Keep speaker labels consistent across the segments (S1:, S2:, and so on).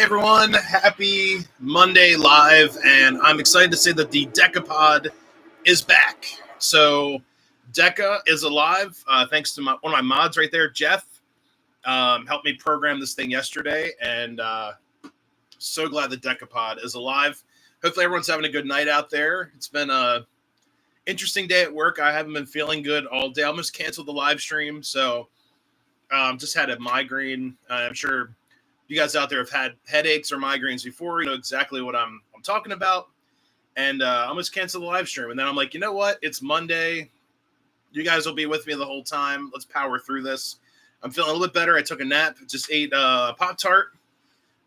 S1: everyone. Happy Monday live, and I'm excited to say that the Decapod is back. So, Deca is alive, thanks to one of my mods right there, Jeff. Helped me program this thing yesterday, and so glad the Decapod is alive. Hopefully, everyone's having a good night out there. It's been a interesting day at work. I haven't been feeling good all day. I almost canceled the live stream, so just had a migraine. I'm sure you guys out there have had headaches or migraines before. You know exactly what I'm talking about. And I almost canceled the live stream. And then I'm like, you know what? It's Monday. You guys will be with me the whole time. Let's power through this. I'm feeling a little bit better. I took a nap. Just ate a Pop-Tart.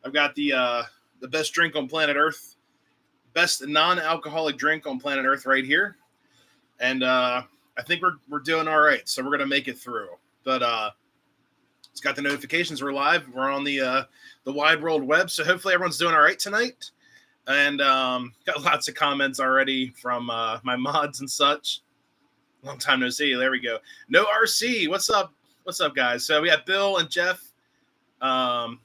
S1: I've got the best drink on planet Earth. Best non-alcoholic drink on planet Earth right here. And I think we're doing all right. So we're going to make it through. But it's got the notifications. We're live. We're on the wide world web. So hopefully everyone's doing all right tonight. And got lots of comments already from my mods and such. Long time no see. There we go. No RC. What's up? What's up, guys? So we have Bill and Jeff. I'm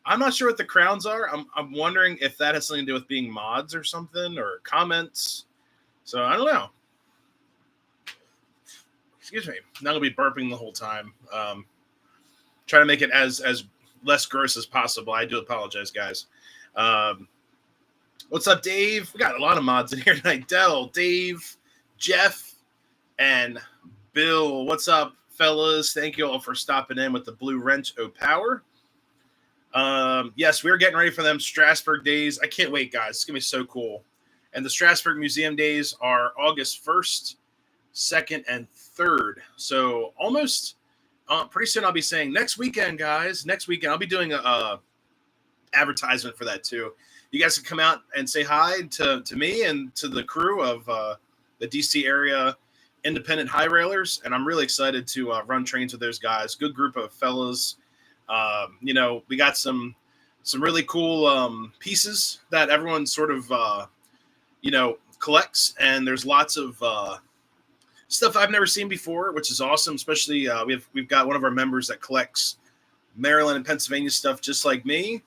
S1: not sure what the crowns are. I'm wondering if that has something to do with being mods or something or comments. So I don't know. Excuse me. Not gonna be burping the whole time. Try to make it as less gross as possible. I do apologize, guys. What's up, Dave? We got a lot of mods in here tonight. Dell, Dave, Jeff, and Bill. What's up, fellas? Thank you all for stopping in with the Blue Wrench O Power. Yes, we're getting ready for them Strasbourg days. I can't wait, guys. It's going to be so cool. And the Strasbourg Museum days are August 1st, 2nd, and 3rd. So almost... pretty soon I'll be saying next weekend, guys. Next weekend I'll be doing a advertisement for that too. You guys can come out and say hi to me and to the crew of the DC area independent high railers, and I'm really excited to run trains with those guys. Good group of fellas. We got some really cool pieces that everyone sort of collects, and there's lots of stuff I've never seen before, which is awesome. Especially we've got one of our members that collects Maryland and Pennsylvania stuff just like me,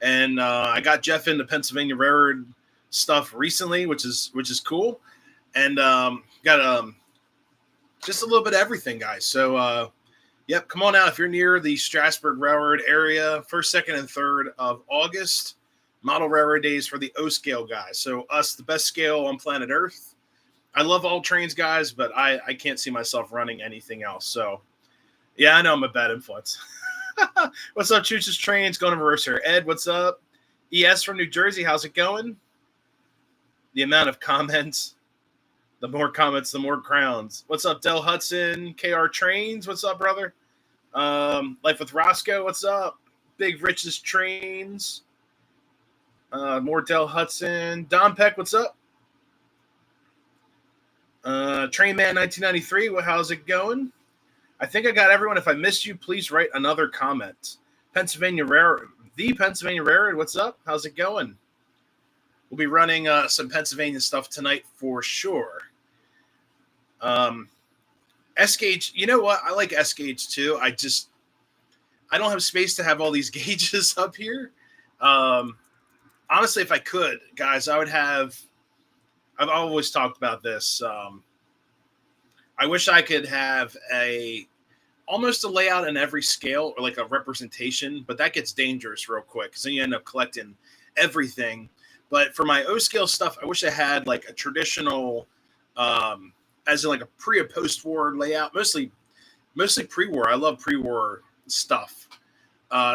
S1: and I got Jeff into Pennsylvania railroad stuff recently, which is cool, and got just a little bit of everything, guys. So yep, come on out if you're near the Strasbourg Railroad area. 1st, 2nd, and 3rd of August, model railroad days for the O scale guys. So us, the best scale on planet Earth. I love all trains, guys, but I can't see myself running anything else. So, yeah, I know I'm a bad influence. What's up, Chooch's Trains? Going to reverse here. Ed, what's up? ES from New Jersey, how's it going? The amount of comments, the more comments, the more crowns. What's up, Del Hudson? KR Trains, what's up, brother? Life with Roscoe, what's up? Big Rich's Trains. More Del Hudson. Don Peck, what's up? Trainman 1993, how's it going? I think I got everyone. If I missed you, please write another comment. Pennsylvania Railroad, the Pennsylvania Railroad, what's up? How's it going? We'll be running some Pennsylvania stuff tonight for sure. S-Gauge, you know what? I like S-Gauge too. I don't have space to have all these gauges up here. Honestly, if I could, guys, I would have... I've always talked about this. I wish I could have almost a layout in every scale or like a representation, but that gets dangerous real quick because then you end up collecting everything. But for my O scale stuff, I wish I had like a traditional, as in like a pre or post war layout, mostly pre-war. I love pre-war stuff.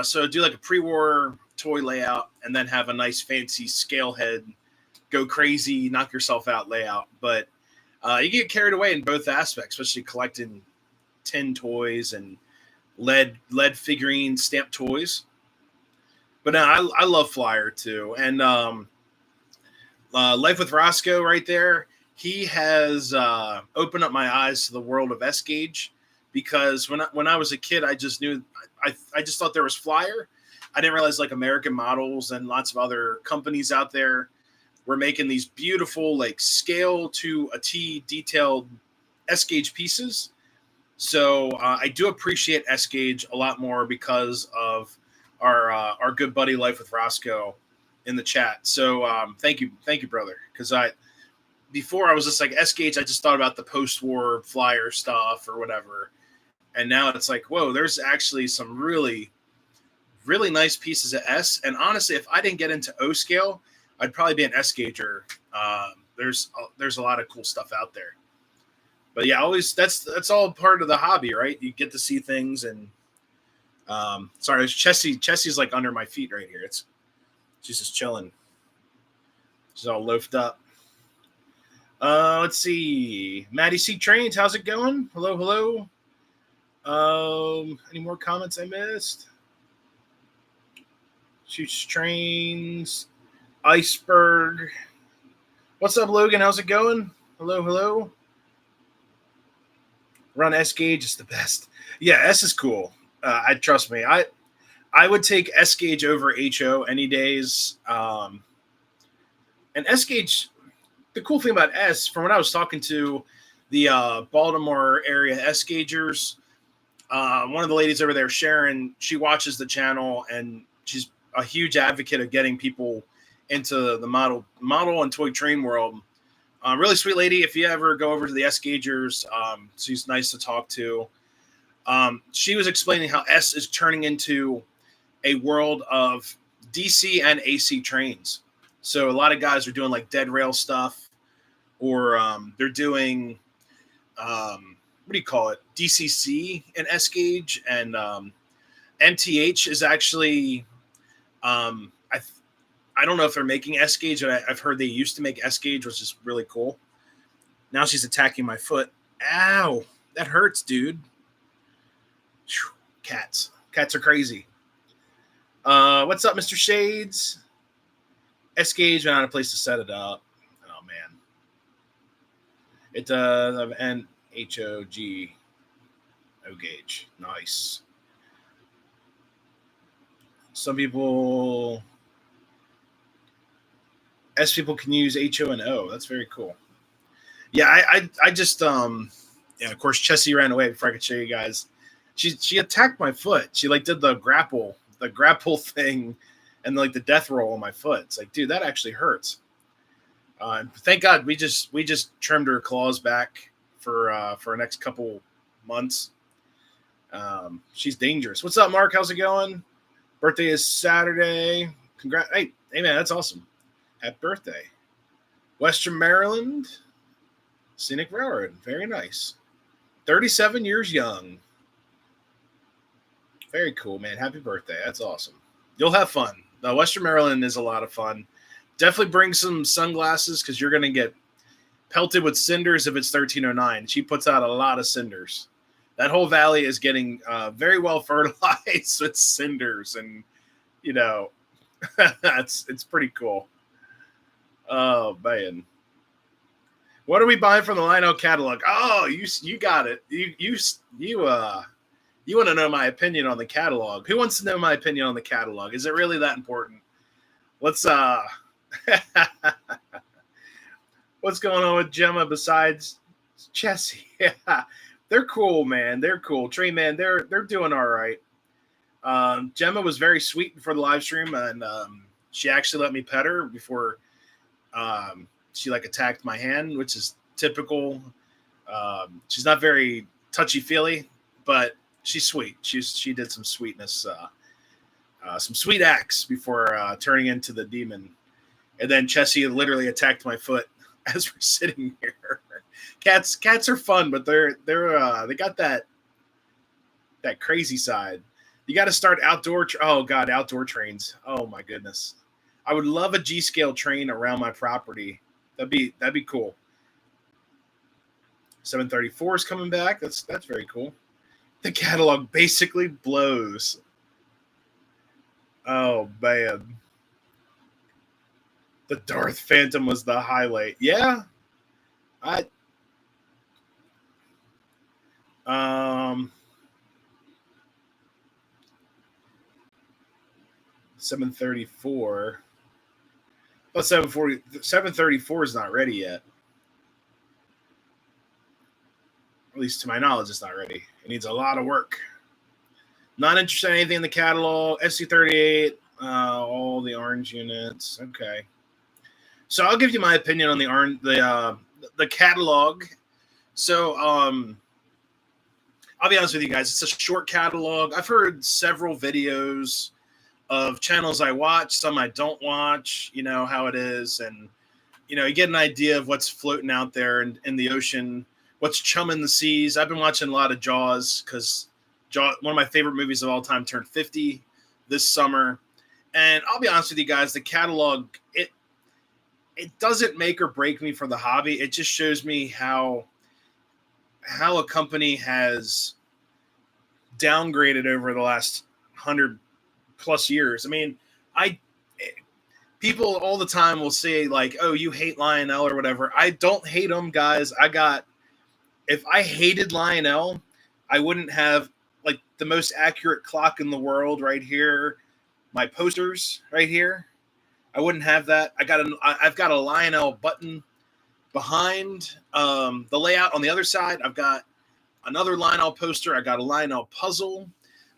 S1: So do like a pre-war toy layout and then have a nice fancy scale head, go crazy, knock yourself out layout. But you get carried away in both aspects, especially collecting tin toys and lead figurine stamp toys. But no, I love Flyer too. And Life with Roscoe right there, he has opened up my eyes to the world of S-Gauge, because when I was a kid, I just knew, I just thought there was Flyer. I didn't realize like American Models and lots of other companies out there we're making these beautiful, like scale to a T detailed S-Gauge pieces. So I do appreciate S-Gauge a lot more because of our good buddy Life with Roscoe in the chat. So thank you, brother. Because before I was just like S Gauge, I just thought about the post-war flyer stuff or whatever, and now it's like, whoa, there's actually some really, really nice pieces of S. And honestly, if I didn't get into O scale, I'd probably be an S Gauger. There's a lot of cool stuff out there. But yeah, always that's all part of the hobby, right? You get to see things, and sorry, Chessie's like under my feet right here. She's just chilling. She's all loafed up. Let's see. Maddie C. Trains, how's it going? Hello. Any more comments I missed? Shoots Trains. Iceberg. What's up, Logan? How's it going? Hello. Run S Gauge is the best. Yeah, S is cool. I trust me. I would take S Gauge over HO any days. And S Gauge, the cool thing about S, from when I was talking to the Baltimore area S Gaugers, one of the ladies over there, Sharon, she watches the channel, and she's a huge advocate of getting people into the model and toy train world. Really sweet lady. If you ever go over to the S Gaugers, she's nice to talk to. She was explaining how S is turning into a world of DC and AC trains. So a lot of guys are doing like dead rail stuff, or they're doing what do you call it? DCC and S Gauge, and MTH is actually I don't know if they're making S Gauge, but I've heard they used to make S Gauge, which is really cool. Now she's attacking my foot. Ow, that hurts, dude. Whew. Cats are crazy. What's up, Mr. Shades? S Gauge, not a place to set it up. Oh man, it does have NHOG O gauge. Nice. Some people. S people can use HO and O. That's very cool. Yeah, I just yeah, of course Chessie ran away before I could show you guys. She attacked my foot. She like did the grapple thing, and like the death roll on my foot. It's like, dude, that actually hurts. Thank God we just trimmed her claws back for the next couple months. She's dangerous. What's up, Mark? How's it going? Birthday is Saturday. Congrats. Hey man, that's awesome. Happy birthday. Western Maryland, Scenic Railroad. Very nice. 37 years young. Very cool, man. Happy birthday. That's awesome. You'll have fun. Western Maryland is a lot of fun. Definitely bring some sunglasses, because you're going to get pelted with cinders if it's 1309. She puts out a lot of cinders. That whole valley is getting very well fertilized with cinders, and, you know, it's pretty cool. Oh man, what are we buying from the Lionel catalog? Oh, you got it. You want to know my opinion on the catalog? Who wants to know my opinion on the catalog? Is it really that important? Let's what's going on with Gemma besides Chessie? Yeah, they're cool, man. They're cool. Trey, man, they're doing all right. Gemma was very sweet before the live stream, and she actually let me pet her before. She like attacked my hand, which is typical. She's not very touchy-feely, but she's sweet. She did some sweetness, some sweet acts before turning into the demon. And then Chessie literally attacked my foot as we're sitting here. Cats are fun, but they got that crazy side. You got to start outdoor. Outdoor trains. Oh my goodness. I would love a G-scale train around my property. That'd be cool. 734 is coming back. That's very cool. The catalog basically blows. Oh man. The Darth Phantom was the highlight. Yeah. 734. But 734 is not ready yet. At least to my knowledge, it's not ready. It needs a lot of work. Not interested in anything in the catalog. SC38, all the orange units. Okay. So I'll give you my opinion on the catalog. So I'll be honest with you guys. It's a short catalog. I've heard several videos of channels I watch, some I don't watch. You know how it is, and you get an idea of what's floating out there in the ocean, what's chumming the seas. I've been watching a lot of Jaws because Jaws, one of my favorite movies of all time, turned 50 this summer. And I'll be honest with you guys, the catalog, it doesn't make or break me for the hobby. It just shows me how a company has downgraded over the last 100+ years. I mean, people all the time will say like, "Oh, you hate Lionel or whatever." I don't hate him, guys. If I hated Lionel, I wouldn't have like the most accurate clock in the world right here. My posters right here. I wouldn't have that. I've got a Lionel button behind the layout. On the other side, I've got another Lionel poster. I got a Lionel puzzle.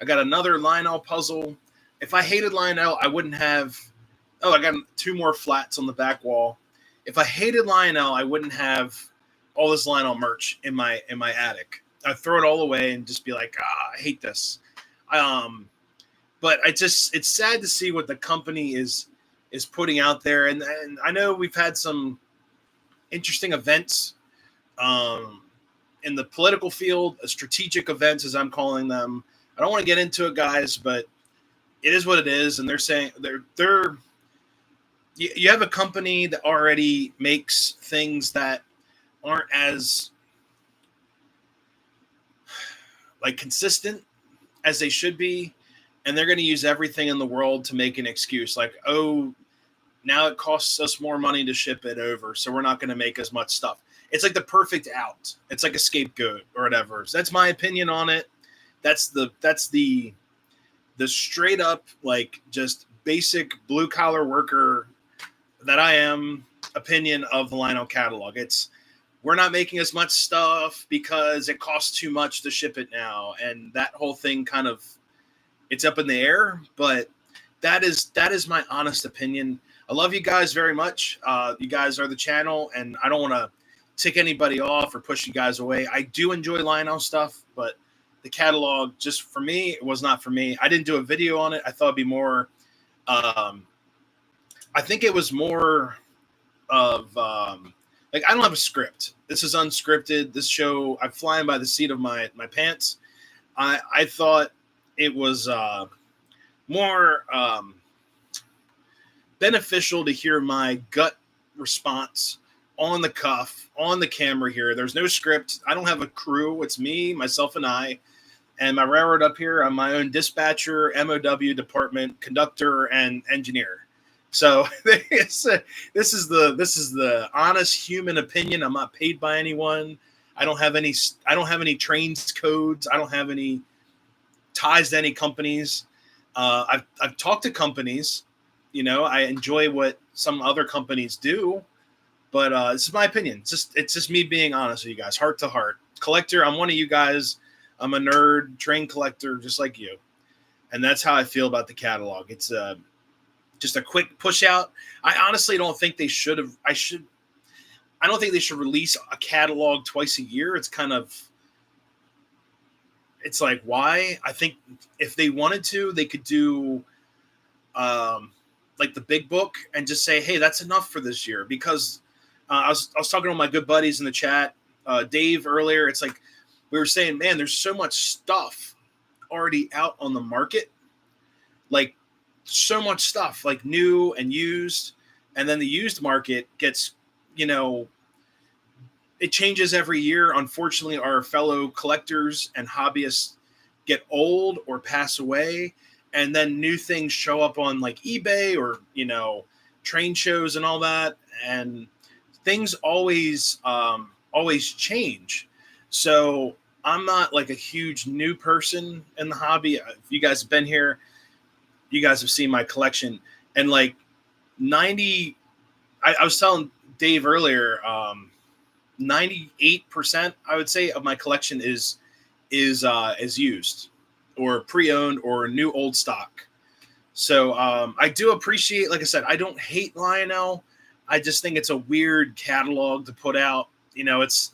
S1: I got another Lionel puzzle. If I hated Lionel, I wouldn't have. Oh, I got 2 more flats on the back wall. If I hated Lionel, I wouldn't have all this Lionel merch in my attic. I'd throw it all away and just be like, I hate this. But it's sad to see what the company is putting out there. And I know we've had some interesting events in the political field, strategic events, as I'm calling them. I don't want to get into it, guys, but it is what it is. And they're saying you have a company that already makes things that aren't as like consistent as they should be, and they're going to use everything in the world to make an excuse like, oh, now it costs us more money to ship it over, so we're not going to make as much stuff. It's like the perfect out. It's like a scapegoat or whatever. So that's my opinion on it. That's the straight up, like, just basic blue collar worker that I am opinion of the Lionel catalog. We're not making as much stuff because it costs too much to ship it now. And that whole thing kind of, it's up in the air, but that is my honest opinion. I love you guys very much. You guys are the channel, and I don't want to tick anybody off or push you guys away. I do enjoy Lionel stuff, but the catalog, just for me, it was not for me. I didn't do a video on it. I thought it'd be more, I think it was more of, like, I don't have a script. This is unscripted. This show, I'm flying by the seat of my pants. I thought it was more beneficial to hear my gut response on the cuff, on the camera here. There's no script. I don't have a crew. It's me, myself, and I. And my railroad up here, I'm my own dispatcher, MOW department, conductor, and engineer. So this is the honest human opinion. I'm not paid by anyone. I don't have any trains codes. I don't have any ties to any companies. I've talked to companies. I enjoy what some other companies do, but this is my opinion. It's just me being honest with you guys, heart to heart. Collector, I'm one of you guys. I'm a nerd, train collector, just like you, and that's how I feel about the catalog. It's just a quick push out. I honestly don't think they should have. I don't think they should release a catalog twice a year. It's like, why? I think if they wanted to, they could do like the big book and just say, hey, that's enough for this year. Because I was talking to my good buddies in the chat, Dave earlier. It's like we were saying, man, there's so much stuff already out on the market. Like, so much stuff, like new and used, and then the used market gets, it changes every year. Unfortunately, our fellow collectors and hobbyists get old or pass away, and then new things show up on like eBay or train shows and all that, and things always change. So I'm not like a huge new person in the hobby. If you guys have been here, you guys have seen my collection, and like 90, I was telling Dave earlier, 98%, I would say, of my collection is used. or pre-owned or new old stock. So I do appreciate, like I said, I don't hate Lionel. I just think it's a weird catalog to put out. It's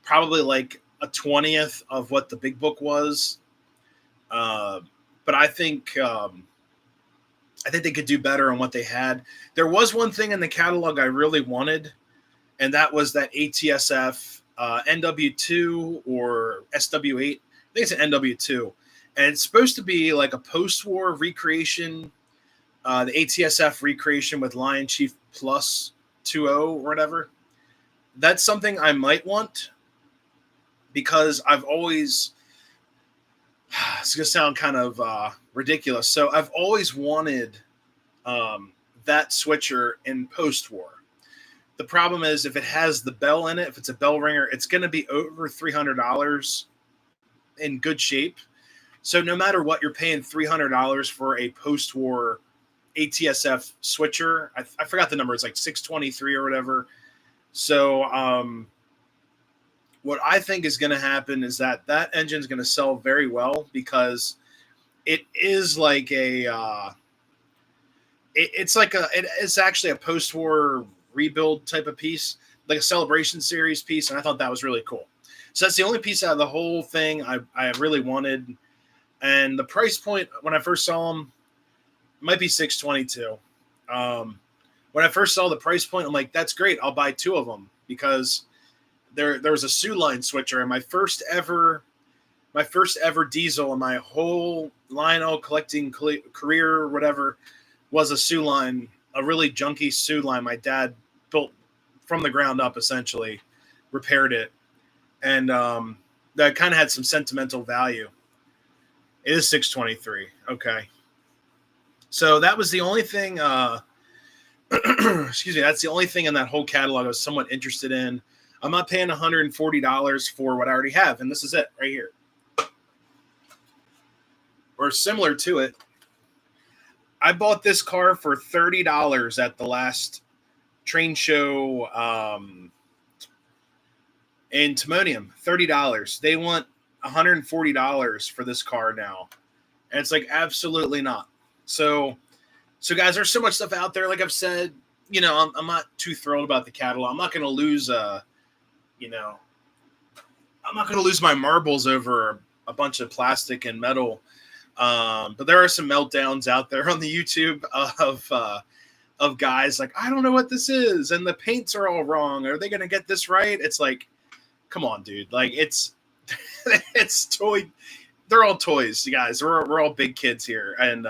S1: probably like a 20th of what the big book was. But I think they could do better on what they had. There was one thing in the catalog I really wanted, and that was that ATSF NW2 or SW8. I think it's an NW2. And it's supposed to be like a post-war recreation, the ATSF recreation with Lion Chief Plus 2.0 or whatever. That's something I might want because I've always, it's going to sound kind of ridiculous. So I've always wanted that switcher in post-war. The problem is if it has the bell in it, if it's a bell ringer, it's going to be over $300 in good shape. So no matter what, you're paying $300 for a post-war ATSF switcher. I forgot the number. It's like 623 or whatever. So what I think is going to happen is that engine is going to sell very well because it is like it's actually a post-war rebuild type of piece, like a celebration series piece, and I thought that was really cool. So that's the only piece out of the whole thing I really wanted. And the price point when I first saw them might be $622. When I first saw the price point, I'm like, that's great. I'll buy 2 of them because there was a Sioux line switcher, and my first ever diesel in my whole Lionel collecting career or whatever was a Sioux line, a really junky Sioux line. My dad built from the ground up, essentially, repaired it, and that kind of had some sentimental value. It is $623. Okay. So that was the only thing, excuse me, that's the only thing in that whole catalog I was somewhat interested in. I'm not paying $140 for what I already have, and this is it right here. Or similar to it. I bought this car for $30 at the last train show in Timonium. $30. They want $140 for this car now. And it's like, absolutely not. So guys, there's so much stuff out there. Like I've said, I'm not too thrilled about the catalog. I'm not going to lose, I'm not going to lose my marbles over a bunch of plastic and metal. But there are some meltdowns out there on the YouTube of guys like, I don't know what this is. And the paints are all wrong. Are they going to get this right? It's like, come on, dude. Like it's toy. They're all toys, you guys. We're all big kids here. And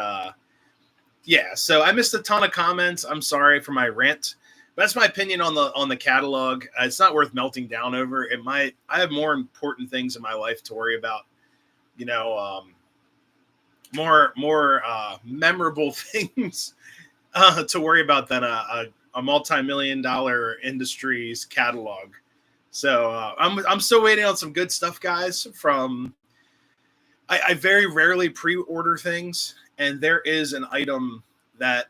S1: yeah, so I missed a ton of comments. I'm sorry for my rant. But that's my opinion on the catalog. It's not worth melting down over. I have more important things in my life to worry about. More memorable things to worry about than a multi-million-dollar industry's catalog. So I'm still waiting on some good stuff, guys. I very rarely pre-order things, and there is an item that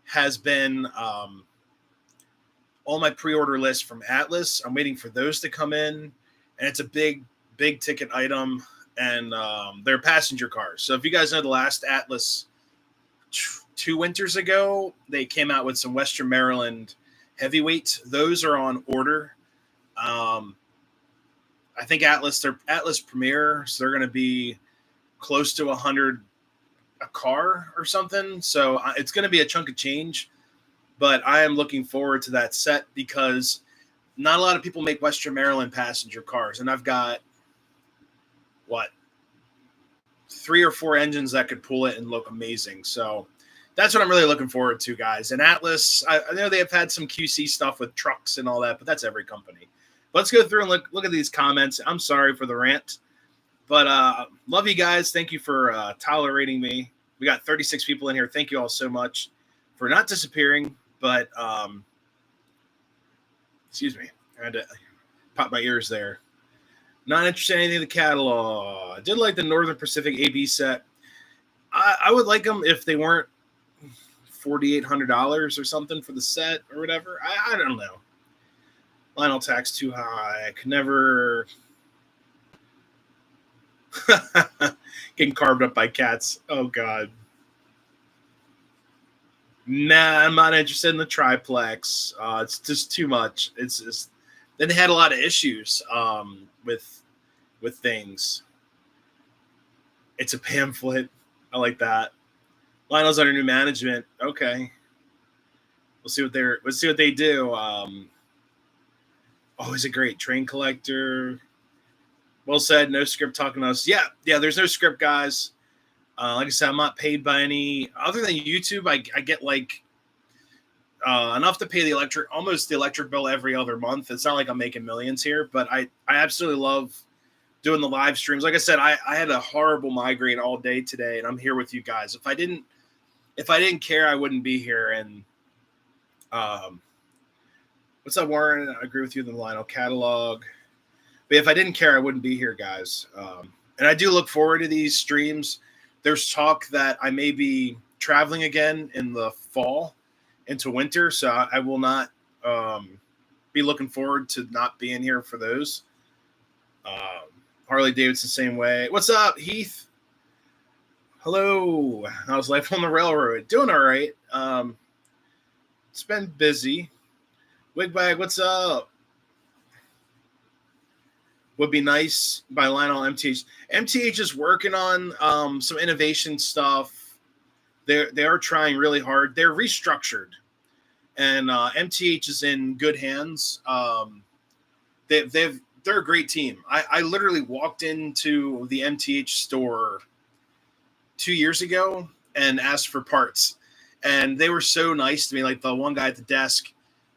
S1: has been on my pre-order list from Atlas. I'm waiting for those to come in, and it's a big ticket item, and they're passenger cars. So if you guys know the last Atlas 2 winters ago, they came out with some Western Maryland heavyweights. Those are on order. I think they're Atlas Premier, so they're going to be close to 100 a car or something. So it's going to be a chunk of change, but I am looking forward to that set because not a lot of people make Western Maryland passenger cars. And I've got 3 or 4 engines that could pull it and look amazing. So that's what I'm really looking forward to, guys. And Atlas, I know they have had some QC stuff with trucks and all that, but that's every company. Let's go through and look at these comments. I'm sorry for the rant, but love you guys. Thank you for tolerating me. We got 36 people in here. Thank you all so much for not disappearing, but excuse me. I had to pop my ears there. Not interested in anything in the catalog. I did like the Northern Pacific AB set. I would like them if they weren't $4,800 or something for the set or whatever. I don't know. Lionel tax too high. I could never. Getting carved up by cats. Oh God. Nah, I'm not interested in the triplex. It's just too much. It's just then they had a lot of issues with things. It's a pamphlet. I like that. Lionel's under new management. Okay, let's see what they do. Always a great train collector. Well said. No script talking to us. Yeah. There's no script, guys. Like I said, I'm not paid by any other than YouTube. I get like enough to pay almost the electric bill every other month. It's not like I'm making millions here, but I absolutely love doing the live streams. Like I said, I had a horrible migraine all day today, and I'm here with you guys. If I didn't care, I wouldn't be here. And what's up, Warren? I agree with you in the Lionel catalog. But if I didn't care, I wouldn't be here, guys. And I do look forward to these streams. There's talk that I may be traveling again in the fall into winter, so I will not be looking forward to not being here for those. Harley Davidson, same way. What's up, Heath? Hello. How's life on the railroad? Doing all right. It's been busy. Wigbag, what's up? Would be nice by Lionel MTH. MTH is working on some innovation stuff. They are trying really hard. They're restructured, and MTH is in good hands. They're a great team. I literally walked into the MTH store 2 years ago and asked for parts, and they were so nice to me. Like the one guy at the desk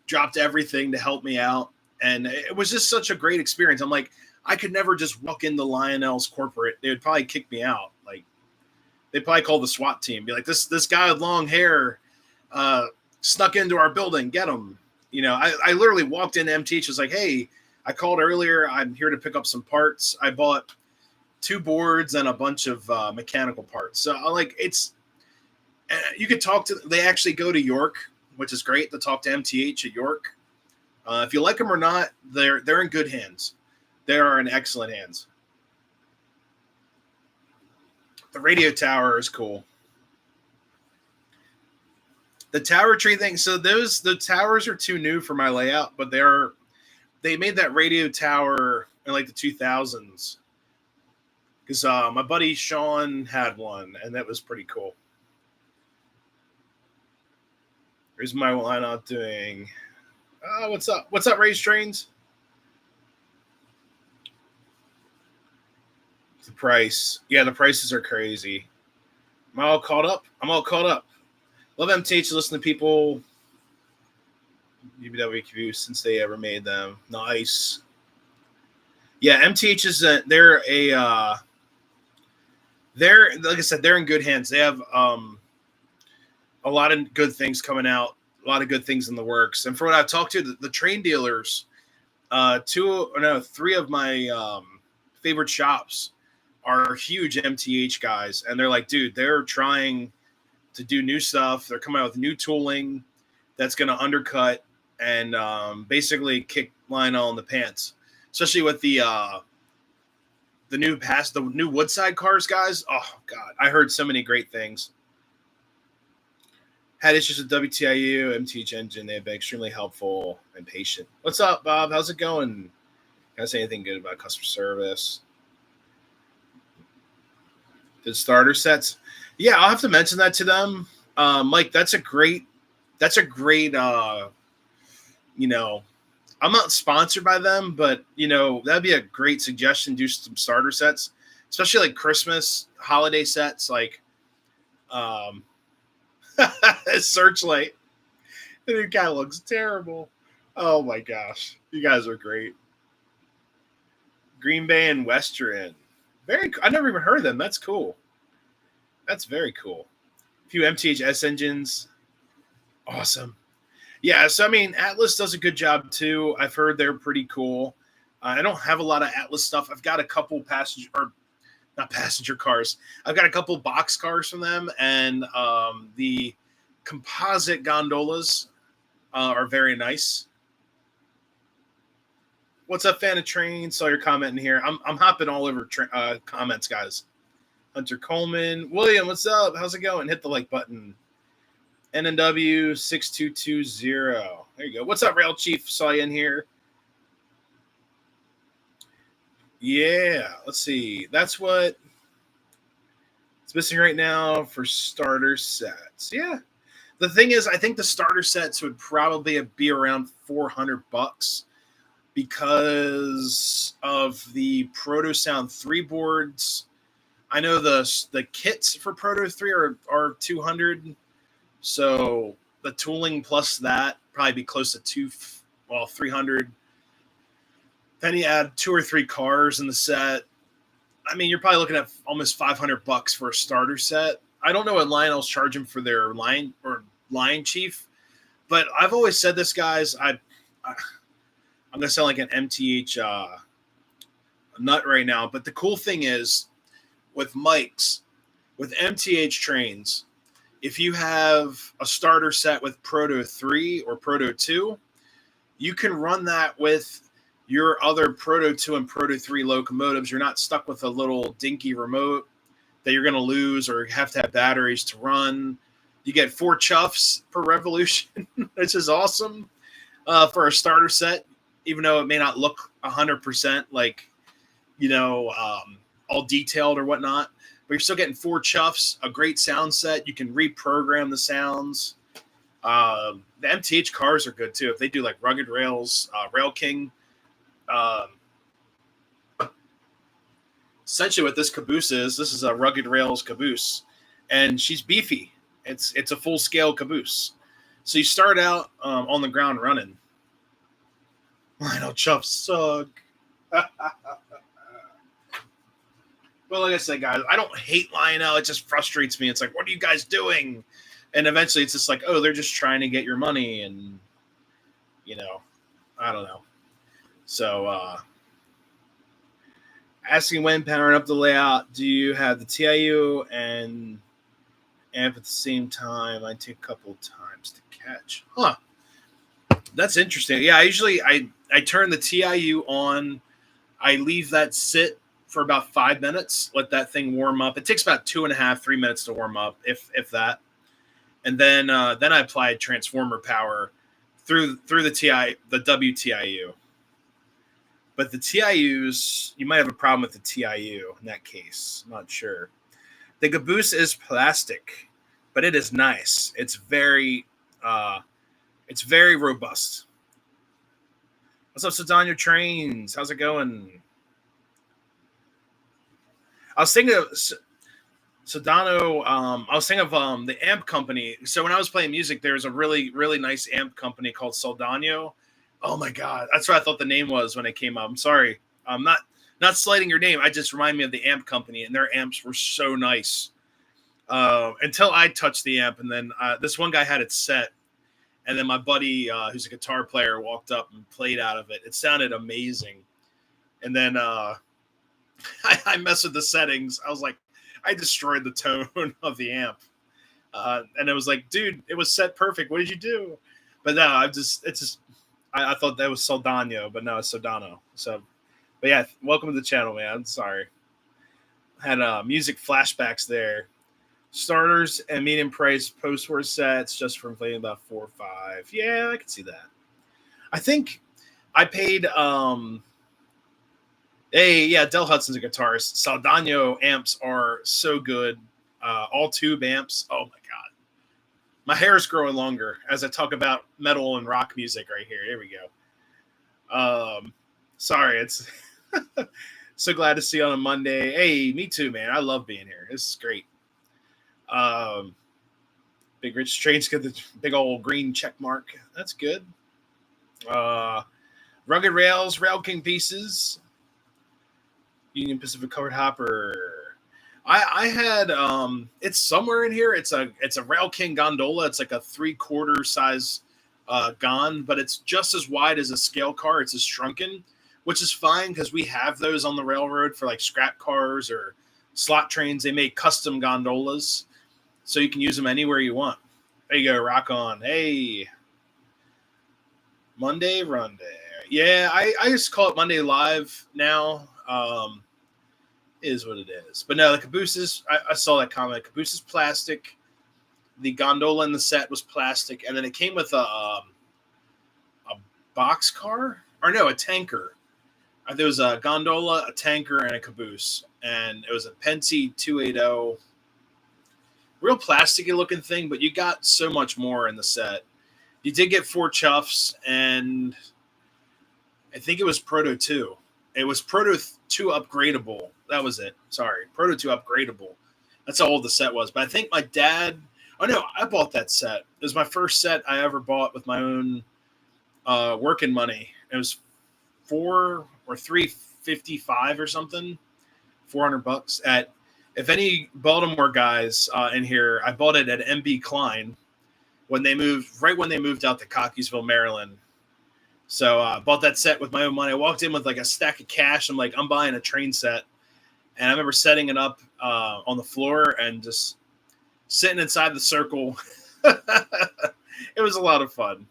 S1: dropped everything to help me out, and it was just such a great experience. I'm like, I could never just walk into Lionel's corporate. They would probably kick me out. Like they'd probably call the SWAT team, be like, this guy with long hair snuck into our building. Get him. You know, I literally walked into MTH, was like, hey, I called earlier. I'm here to pick up some parts. I bought 2 boards and a bunch of mechanical parts. So like you could talk to, they actually go to York, which is great to talk to MTH at York. If you like them or not, they're in good hands. They are in excellent hands. The radio tower is cool. The tower tree thing. So the towers are too new for my layout, but they made that radio tower in like the 2000s. Because my buddy Sean had one, and that was pretty cool. Here's my lineup doing. What's up? What's up, Race Trains? The price. Yeah, the prices are crazy. Am I all caught up? I'm all caught up. Love MTH to listen to people. UBWQ since they ever made them. Nice. Yeah, MTH is they're like I said, they're in good hands. They have a lot of good things coming out, a lot of good things in the works. And for what I've talked to, the train dealers, 3 of my favorite shops are huge MTH guys, and they're like, dude, they're trying to do new stuff. They're coming out with new tooling that's going to undercut and basically kick Lionel in the pants, especially with the new Woodside cars, guys. Oh God, I heard so many great things. Had issues with WTIU, MTH engine. They've been extremely helpful and patient. What's up, Bob? How's it going? Can I say anything good about customer service? The starter sets. Yeah, I'll have to mention that to them. Mike, that's a great, you know, I'm not sponsored by them, but, you know, that'd be a great suggestion. Do some starter sets, especially like Christmas holiday sets, like Searchlight. The new guy looks terrible. Oh my gosh. You guys are great. Green Bay and Western. I never even heard of them. That's cool. That's very cool. A few MTHS engines. Awesome. Yeah, so I mean, Atlas does a good job too. I've heard they're pretty cool. I don't have a lot of Atlas stuff. I've got a couple not passenger cars. I've got a couple box cars from them, and the composite gondolas are very nice. What's up, fan of train? Saw your comment in here. I'm hopping all over comments, guys. Hunter Coleman, William, what's up? How's it going? Hit the like button. NNW 6220. There you go. What's up, Rail Chief? Saw you in here. Yeah, let's see. That's what it's missing right now for starter sets. Yeah. The thing is, I think the starter sets would probably be around $400 because of the Proto Sound 3 boards. I know the kits for Proto 3 are 200. So the tooling plus that probably be close to 300. Then you add 2 or 3 cars in the set. I mean, you're probably looking at almost $500 for a starter set. I don't know what Lionel's charging for their line chief, but I've always said this, guys. I'm gonna sound like an MTH nut right now, but the cool thing is with mics, with MTH trains, if you have a starter set with Proto 3 or Proto 2, you can run that with your other Proto 2 and Proto 3 locomotives. You're not stuck with a little dinky remote that you're going to lose or have to have batteries to run. You get 4 chuffs per revolution, which is awesome for a starter set, even though it may not look 100% like, all detailed or whatnot. But you're still getting 4 chuffs, a great sound set. You can reprogram the sounds. The MTH cars are good too. If they do like Rugged Rails, Rail King. Essentially what this caboose is, this is a Rugged Rails caboose. And she's beefy. It's a full-scale caboose. So you start out on the ground running. Lionel chuffs suck. Well, like I said, guys, I don't hate Lionel. It just frustrates me. It's like, what are you guys doing? And eventually it's just like, oh, they're just trying to get your money. And, I don't know. So, asking when powering up the layout, do you have the TIU and amp at the same time? I take a couple times to catch. Huh. That's interesting. Yeah, I turn the TIU on. I leave that sit for about 5 minutes, let that thing warm up. It takes about 2.5-3 minutes to warm up, if that. And then I apply transformer power through the WTIU. But the TIUs, you might have a problem with the TIU in that case. I'm not sure. The caboose is plastic, but it is nice. It's very robust. What's up, Sedano Trains? How's it going? I was thinking of Sedano. I was thinking of the amp company. So when I was playing music, there was a really, really nice amp company called Soldano. Oh my God, that's what I thought the name was when it came up. I'm sorry, I'm not slighting your name. I just remind me of the amp company, and their amps were so nice until I touched the amp, and then this one guy had it set, and then my buddy, who's a guitar player, walked up and played out of it. It sounded amazing, and then I messed with the settings. I was like, I destroyed the tone of the amp, and it was like, dude, it was set perfect. What did you do? But no, I thought that was Soldano, but no, it's Sodano. So, but yeah, welcome to the channel, man. I'm sorry. Had music flashbacks there. Starters and medium price post-war sets just for inflating about 4 or 5. Yeah, I can see that. I think I paid Del Hudson's a guitarist. Soldano amps are so good. All tube amps. Oh my God. My hair is growing longer as I talk about metal and rock music right here. Here we go. Sorry, it's so glad to see you on a Monday. Hey, me too, man. I love being here. This is great. Big Rich Trains get the big old green check mark. That's good. Rugged Rails, Rail King pieces. Union Pacific covered hopper. I had it's somewhere in here. It's a Rail King gondola. It's like a 3/4 size gon, but it's just as wide as a scale car. It's a shrunken, which is fine because we have those on the railroad for like scrap cars or slot trains. They make custom gondolas, so you can use them anywhere you want. There you go, rock on. Hey, Monday Run Day. Yeah, I just call it Monday Live now. Is what it is. But no, the caboose is, I saw that comment. Caboose is plastic. The gondola in the set was plastic. And then it came with a box car? Or no, a tanker. There was a gondola, a tanker, and a caboose. And it was a Penty 280. Real plasticky looking thing, but you got so much more in the set. You did get 4 chuffs, and I think it was Proto 2. It was Proto 2 upgradable. That was it. Sorry. Proto 2 upgradable. That's how old the set was. But I think my dad... Oh, no, I bought that set. It was my first set I ever bought with my own working money. It was $4 or $355 or something. $400 at... If any Baltimore guys in here, I bought it at MB Klein when they moved out to Cockeysville, Maryland. So I bought that set with my own money. I walked in with like a stack of cash. I'm like, I'm buying a train set. And I remember setting it up on the floor and just sitting inside the circle. It was a lot of fun.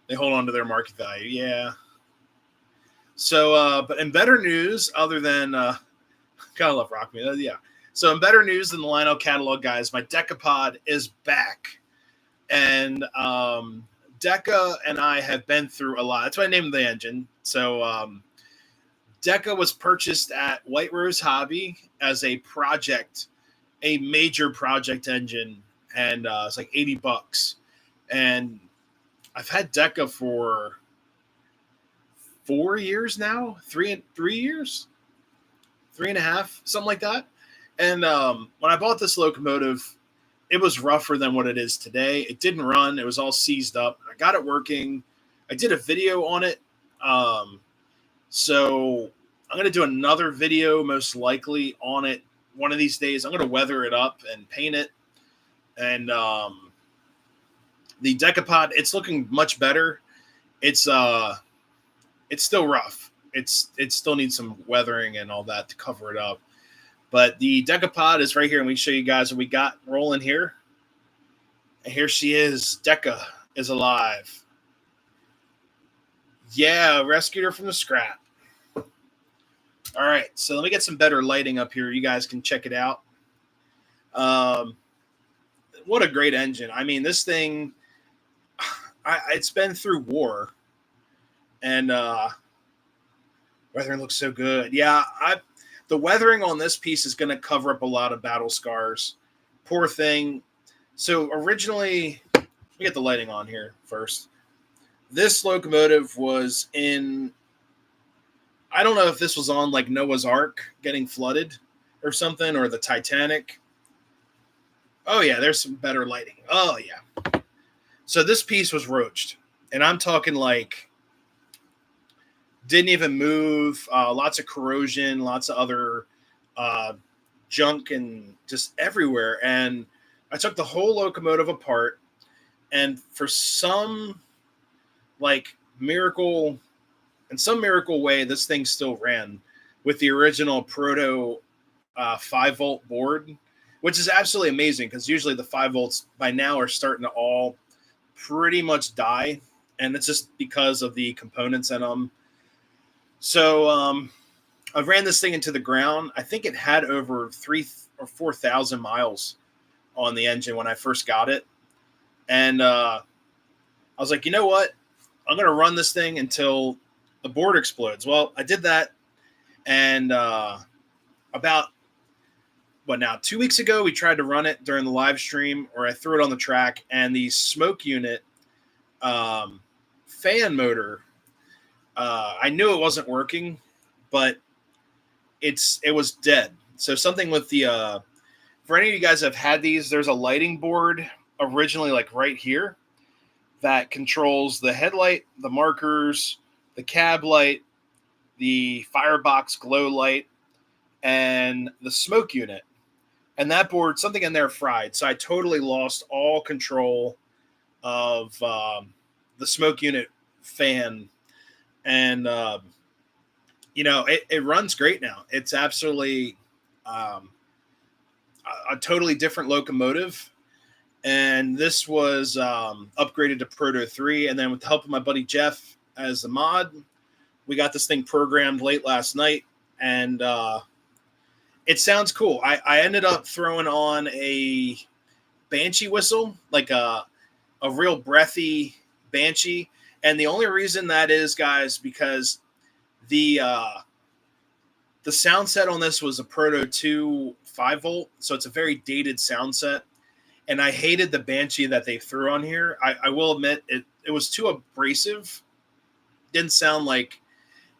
S1: They hold on to their market value. Yeah. So, but in better news, other than... kind of love rock me. Yeah. So in better news than the Lionel catalog, guys, my Decapod is back. And Deca and I have been through a lot. That's why I named the engine. So Deca was purchased at White Rose Hobby as a project, a major project engine. And it's like $80. And I've had Deca for 4 years now, 3 years. 3.5, something like that. And when I bought this locomotive, it was rougher than what it is today. It didn't run. It was all seized up. I got it working. I did a video on it. So I'm going to do another video most likely on it one of these days. I'm going to weather it up and paint it. And the Decapod, it's looking much better. It's still rough. It still needs some weathering and all that to cover it up. But the Decapod is right here, and we show you guys what we got rolling here. And here she is. Deca is alive. Yeah, rescued her from the scrap. All right, so let me get some better lighting up here. You guys can check it out. What a great engine. I mean, this thing, it's been through war. And weathering looks so good. Yeah, the weathering on this piece is going to cover up a lot of battle scars. Poor thing. So originally, let me get the lighting on here first. This locomotive was in, I don't know if this was on like Noah's Ark getting flooded or something, or the Titanic. Oh, yeah, there's some better lighting. Oh, yeah. So this piece was roached. And I'm talking like, didn't even move, lots of corrosion, lots of other junk and just everywhere. And I took the whole locomotive apart, and for some miracle way, this thing still ran with the original Proto 5-volt board, which is absolutely amazing because usually the 5 volts by now are starting to all pretty much die, and it's just because of the components in them. So I ran this thing into the ground. I think it had over 3,000 or 4,000 miles on the engine when I first got it. And I was like, you know what? I'm going to run this thing until the board explodes. Well, I did that. And about, 2 weeks ago, we tried to run it during the live stream, or I threw it on the track, and the smoke unit fan motor, I knew it wasn't working, but it was dead. So something with the for any of you guys that have had these, there's a lighting board originally like right here that controls the headlight, the markers, the cab light, the firebox glow light, and the smoke unit. And that board, something in there fried. So I totally lost all control of the smoke unit fan. And, it runs great now. It's absolutely a totally different locomotive. And this was upgraded to Proto 3. And then with the help of my buddy Jeff as the mod, we got this thing programmed late last night. And it sounds cool. I ended up throwing on a Banshee whistle, like a real breathy Banshee. And the only reason that is, guys, because the sound set on this was a Proto 2 5-volt, so it's a very dated sound set. And I hated the Banshee that they threw on here. I will admit it was too abrasive. Didn't sound like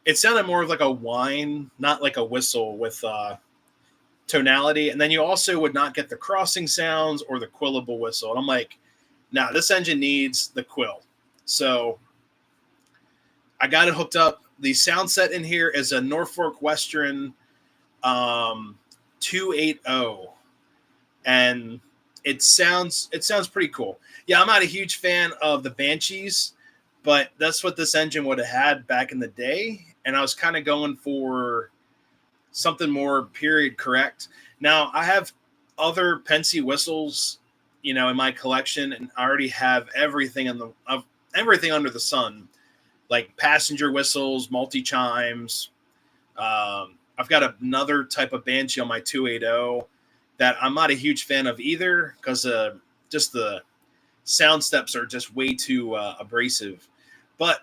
S1: it sounded more of like a whine, not like a whistle with tonality. And then you also would not get the crossing sounds or the quillable whistle. And I'm like, nah, this engine needs the quill. So I got it hooked up. The sound set in here is a Norfolk Western 280, and it sounds pretty cool. Yeah, I'm not a huge fan of the Banshees, but that's what this engine would have had back in the day, and I was kind of going for something more period correct. Now, I have other Pensy whistles, in my collection, and I already have everything everything under the sun, like passenger whistles, multi-chimes. I've got another type of Banshee on my 280 that I'm not a huge fan of either, because just the sound steps are just way too abrasive. But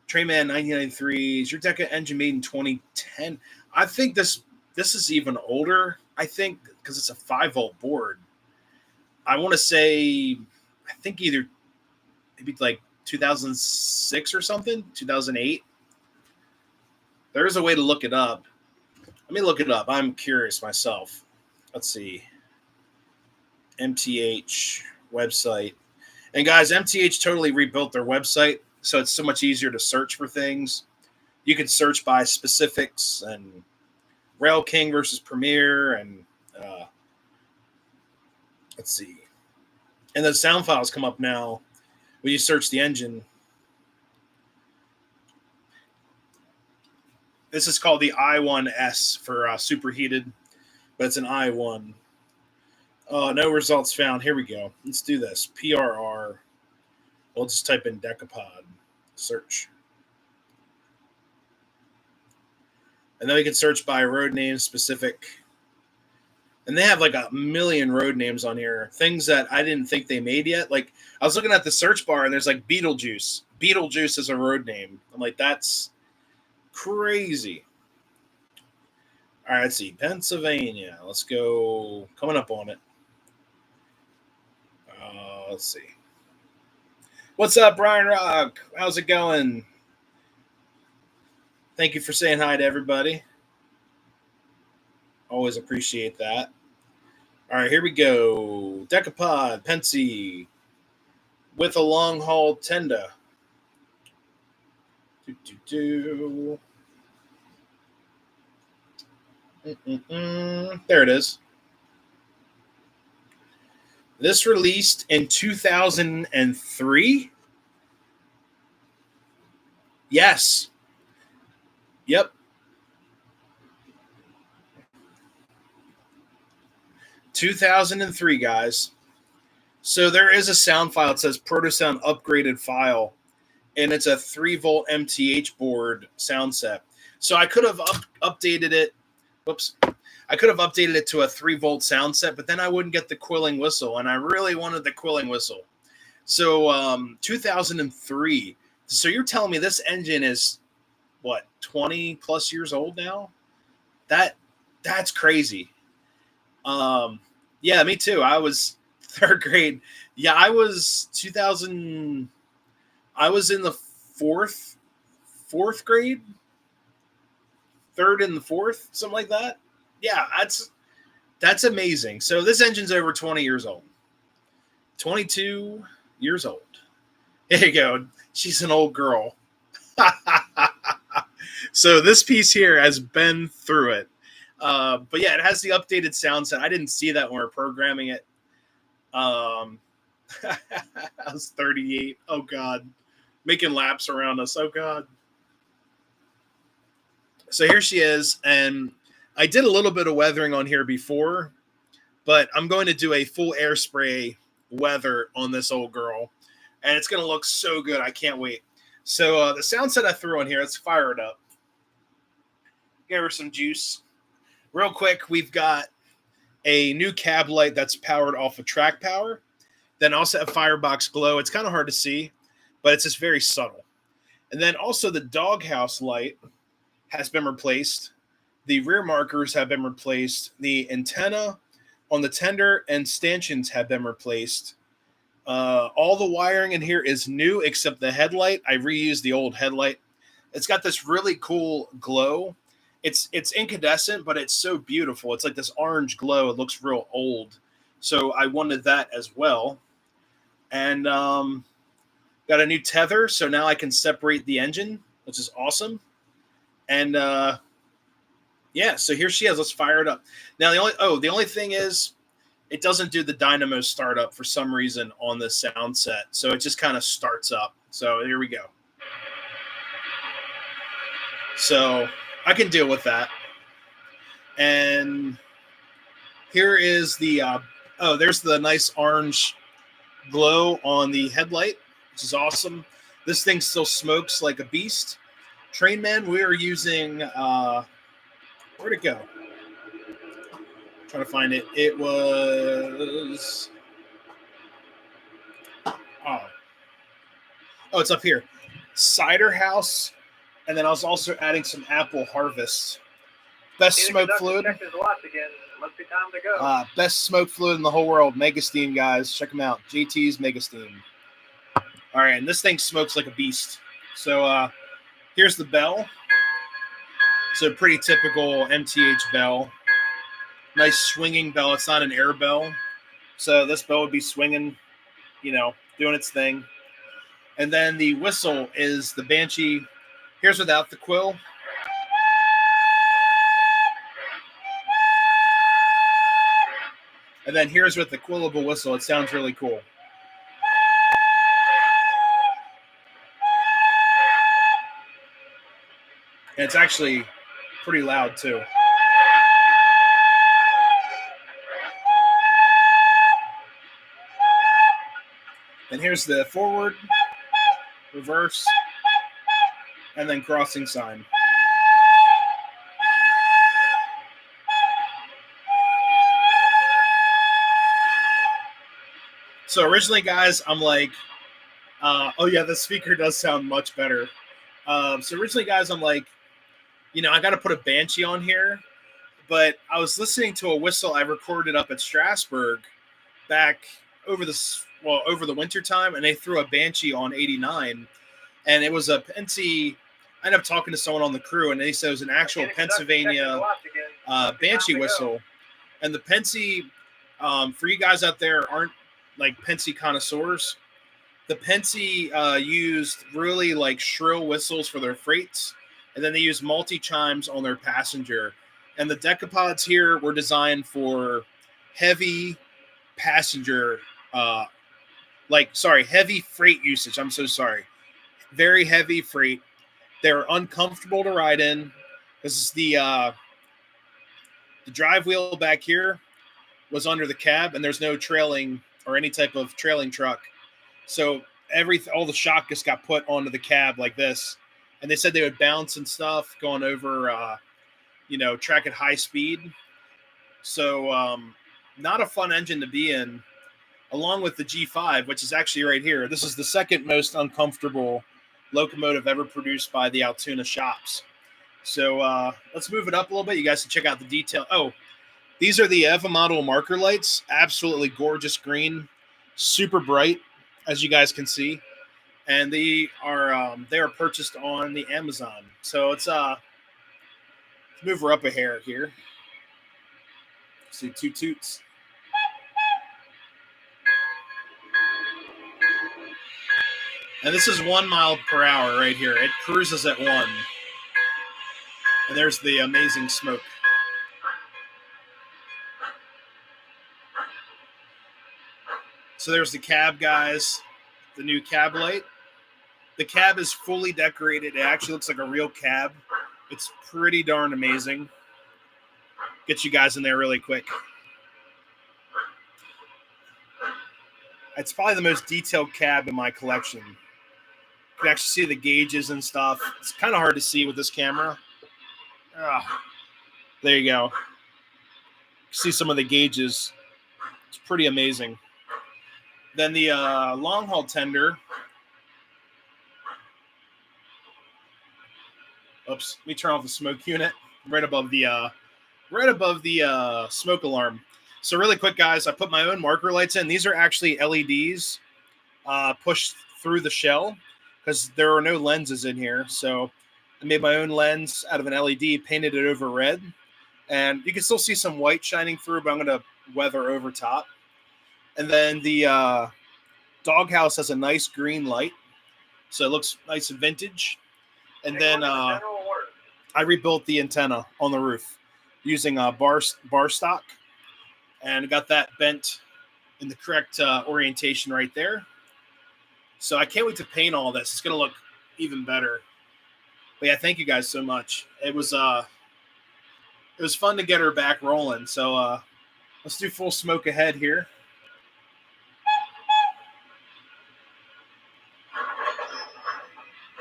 S1: Trainman 1993 is your Deca engine made in 2010. I think this is even older, I think, because it's a 5-volt board. I want to say, I think either maybe like 2006 or something, 2008. There's a way to look it up. Let me look it up. I'm curious myself. Let's see. MTH website. And guys, MTH totally rebuilt their website, so it's so much easier to search for things. You can search by specifics and Rail King versus Premier, and let's see. And the sound files come up now when you search the engine. This is called the I1S for superheated, but it's an I1. No results found. Here we go. Let's do this. PRR. We'll just type in Decapod. Search. And then we can search by road name specific. And they have like a million road names on here. Things that I didn't think they made yet. Like, I was looking at the search bar and there's like Beetlejuice. Beetlejuice is a road name. I'm like, that's crazy. All right, let's see. Pennsylvania. Let's go. Coming up on it. Let's see. What's up, Brian Rock? How's it going? Thank you for saying hi to everybody. Always appreciate that. All right, here we go. Decapod, Pensy, with a long haul Tenda. There it is. This released in 2003. Yes. Yep. 2003, guys. So there is a sound file. It says Proto Sound upgraded file, and it's a 3-volt MTH board sound set. So I could have updated it. Whoops. I could have updated it to a 3-volt sound set, but then I wouldn't get the quilling whistle, and I really wanted the quilling whistle. So 2003. So you're telling me this engine is, what, 20 plus years old now? That's crazy. Yeah, me too. I was 3rd grade. Yeah, I was 2000. I was in the fourth grade, 3rd and the 4th, something like that. Yeah, that's amazing. So this engine's over 20 years old. 22 years old. There you go. She's an old girl. So this piece here has been through it. But yeah, it has the updated sound set. I didn't see that when we were programming it. I was 38. Oh, God. Making laps around us. Oh, God. So here she is. And I did a little bit of weathering on here before. but I'm going to do a full air spray weather on this old girl, and it's going to look so good. I can't wait. So the sound set I threw on here, let's fire it up. Give her some juice. Real quick, we've got a new cab light that's powered off of track power. Then also have Firebox glow. It's kind of hard to see, but it's just very subtle. And then also the doghouse light has been replaced. The rear markers have been replaced. The antenna on the tender and stanchions have been replaced. All the wiring in here is new except the headlight. I reused the old headlight. It's got this really cool glow. It's incandescent, but it's so beautiful. It's like this orange glow. It looks real old. So I wanted that as well. And got a new tether, so now I can separate the engine, which is awesome. And yeah, so here she is. Let's fire it up. Now the only thing is it doesn't do the dynamo startup for some reason on the sound set. So it just kind of starts up. So here we go. So I can deal with that. And here is the there's the nice orange glow on the headlight, which is awesome. This thing still smokes like a beast. Train Man, we are using where'd it go? Trying to find it. It was it's up here. Cider House, and then I was also adding some Apple Harvest. Best smoke fluid. Must be time to go. Best smoke fluid in the whole world. Mega Steam, guys. Check them out. JT's Mega Steam. All right, and this thing smokes like a beast. So here's the bell. It's a pretty typical MTH bell. Nice swinging bell. It's not an air bell. So this bell would be swinging, doing its thing. And then the whistle is the Banshee. Here's without the quill. And then here's with the quillable whistle. It sounds really cool. And it's actually pretty loud too. And here's the forward, reverse, and then crossing sign. So originally, guys, I'm like, the speaker does sound much better. So originally, guys, I'm like, I got to put a Banshee on here. But I was listening to a whistle I recorded up at Strasbourg back over the winter time, and they threw a Banshee on 89. And it was a Pennsy. I ended up talking to someone on the crew, and they said it was an actual Pennsylvania Banshee whistle. And the Pennsy, for you guys out there aren't like Pennsy connoisseurs, the Pennsy used really like shrill whistles for their freights, and then they used multi-chimes on their passenger. And the Decapods here were designed for heavy passenger, heavy freight usage. I'm so sorry. Very heavy freight. They're uncomfortable to ride in. This is the drive wheel back here was under the cab, and there's no trailing or any type of trailing truck. So all the shock just got put onto the cab like this. And they said they would bounce and stuff going over, track at high speed. So not a fun engine to be in, along with the G5, which is actually right here. This is the second most uncomfortable locomotive ever produced by the Altoona shops. So let's move it up a little bit. You guys can check out the detail. Oh, these are the EVA model marker lights. Absolutely gorgeous green, super bright, as you guys can see. And they are purchased on the Amazon. So let's move her up a hair here. See two toots. And this is 1 mile per hour right here. It cruises at 1. And there's the amazing smoke. So there's the cab, guys. The new cab light. The cab is fully decorated. It actually looks like a real cab. It's pretty darn amazing. Get you guys in there really quick. It's probably the most detailed cab in my collection. You can actually see the gauges and stuff. It's kind of hard to see with this camera. There you go. See some of the gauges. It's pretty amazing. Then the long haul tender. Oops, let me turn off the smoke unit right above the smoke alarm. So really quick, guys, I put my own marker lights in. These are actually LEDs pushed through the shell because there are no lenses in here. So I made my own lens out of an LED, painted it over red, and you can still see some white shining through, but I'm going to weather over top. And then the doghouse has a nice green light, so it looks nice and vintage. And then I rebuilt the antenna on the roof using bar stock, and got that bent in the correct orientation right there. So I can't wait to paint all this. It's going to look even better. But yeah, thank you guys so much. It was fun to get her back rolling. So let's do full smoke ahead here.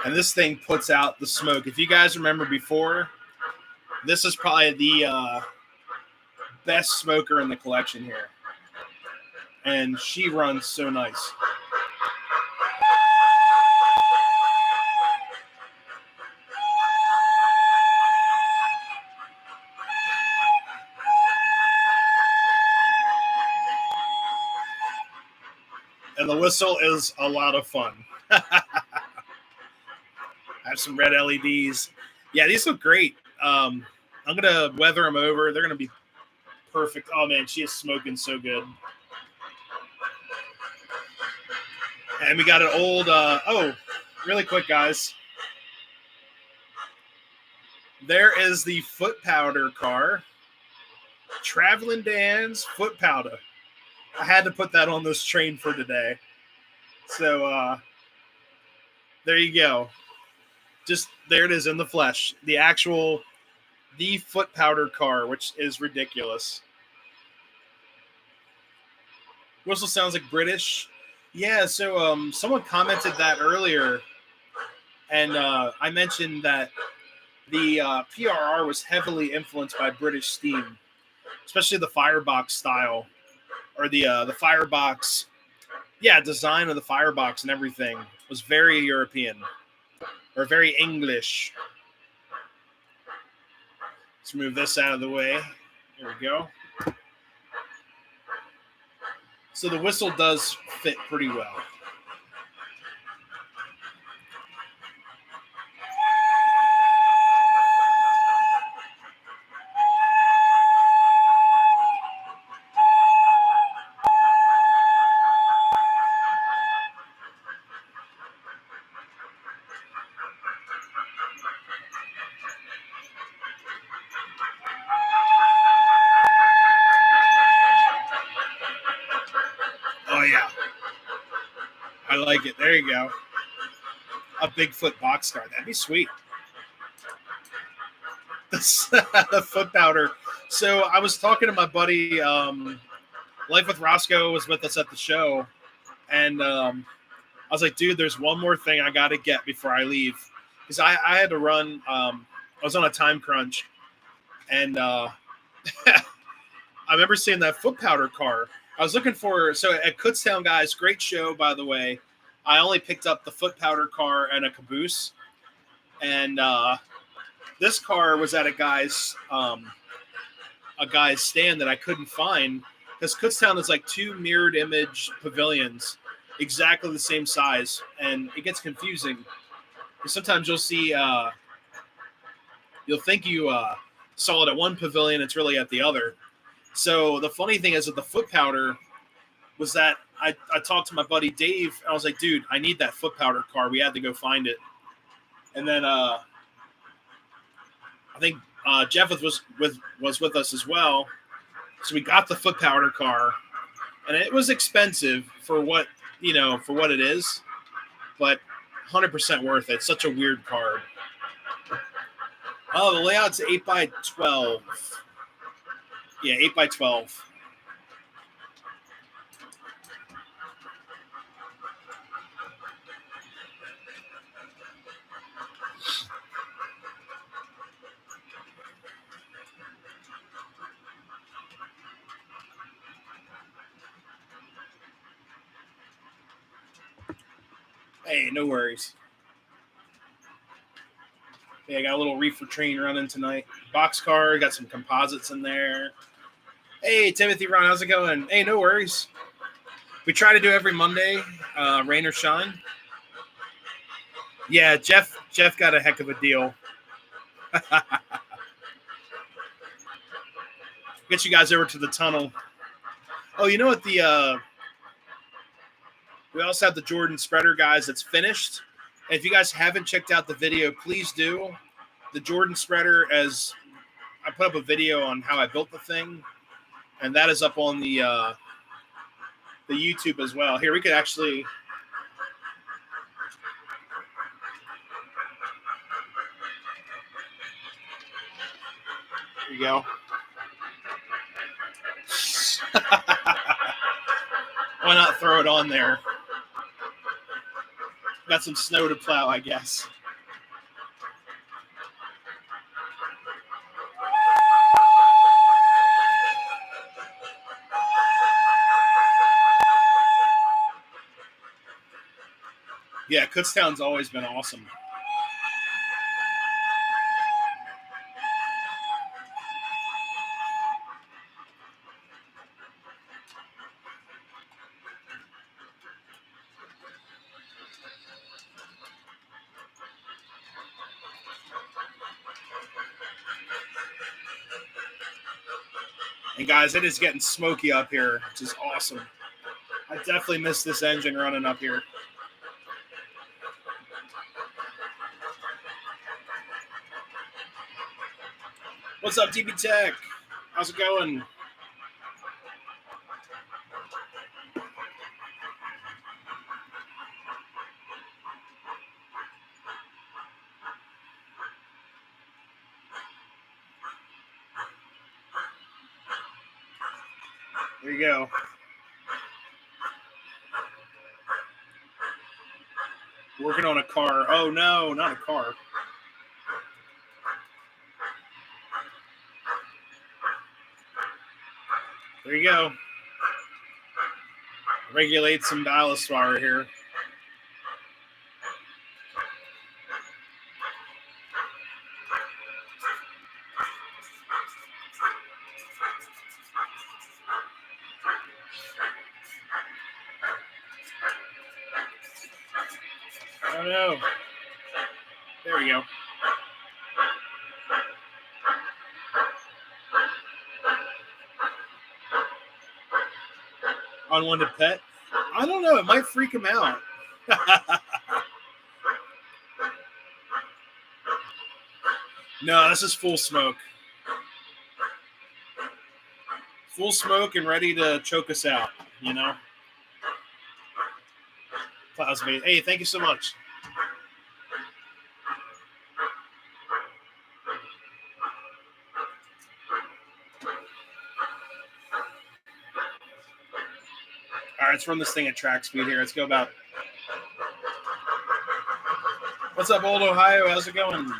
S1: And this thing puts out the smoke. If you guys remember before, this is probably the best smoker in the collection here. And she runs so nice. And the whistle is a lot of fun. I have some red LEDs. Yeah, these look great. I'm going to weather them over. They're going to be perfect. Oh, man, she is smoking so good. And we got an old, really quick, guys. There is the foot powder car. Traveling Dan's foot powder. I had to put that on this train for today. So, there you go. Just there it is in the flesh. The foot powder car, which is ridiculous. Whistle sounds like British. Yeah, so someone commented that earlier, and I mentioned that the PRR was heavily influenced by British steam, especially the firebox style, or the firebox, design of the firebox and everything was very European, or very English. Let's move this out of the way. There we go. So the whistle does fit pretty well. Oh, yeah. I like it. There you go. A Bigfoot Box Star. That'd be sweet. The foot powder. So I was talking to my buddy, Life with Roscoe was with us at the show. And I was like, dude, there's one more thing I got to get before I leave. Because I had to run. I was on a time crunch. And I remember seeing that foot powder car. I was looking for, so at Kutztown, guys, great show, by the way. I only picked up the foot powder car and a caboose. And this car was at a guy's stand that I couldn't find, because Kutztown is like two mirrored image pavilions, exactly the same size. And it gets confusing. Sometimes you'll see, you'll think you saw it at one pavilion, it's really at the other. So the funny thing is with the foot powder was that I talked to my buddy Dave, and I was like, dude, I need that foot powder car. We had to go find it. And then I think Jeff was with us as well. So we got the foot powder car, and it was expensive for what it is, but 100% worth it. It's such a weird card. Oh, the layout's 8x12. Yeah, 8x12. Hey, no worries. Yeah, I got a little reefer train running tonight. Boxcar, got some composites in there. Hey, Timothy Ron, how's it going? Hey, no worries. We try to do every Monday, rain or shine. Yeah, Jeff got a heck of a deal. Get you guys over to the tunnel. Oh, you know what? We also have the Jordan spreader, guys, that's finished. And if you guys haven't checked out the video, please do. The Jordan spreader, as I put up a video on how I built the thing, and that is up on the YouTube as well. Here, we could actually. There you go. Why not throw it on there? Got some snow to plow, I guess. Yeah, Kutztown's always been awesome. And guys, it is getting smoky up here, which is awesome. I definitely miss this engine running up here. What's up, TB Tech? How's it going? There you go. Working on a car. Oh, no, not a car. There you go. Regulate some ballast wire here. Oh, no. There we go. Unwanted pet? I don't know. It might freak him out. No, this is full smoke. Full smoke and ready to choke us out, you know? Plasmate. Hey, thank you so much. All right, let's run this thing at track speed here. Let's go about. What's up, old Ohio? How's it going?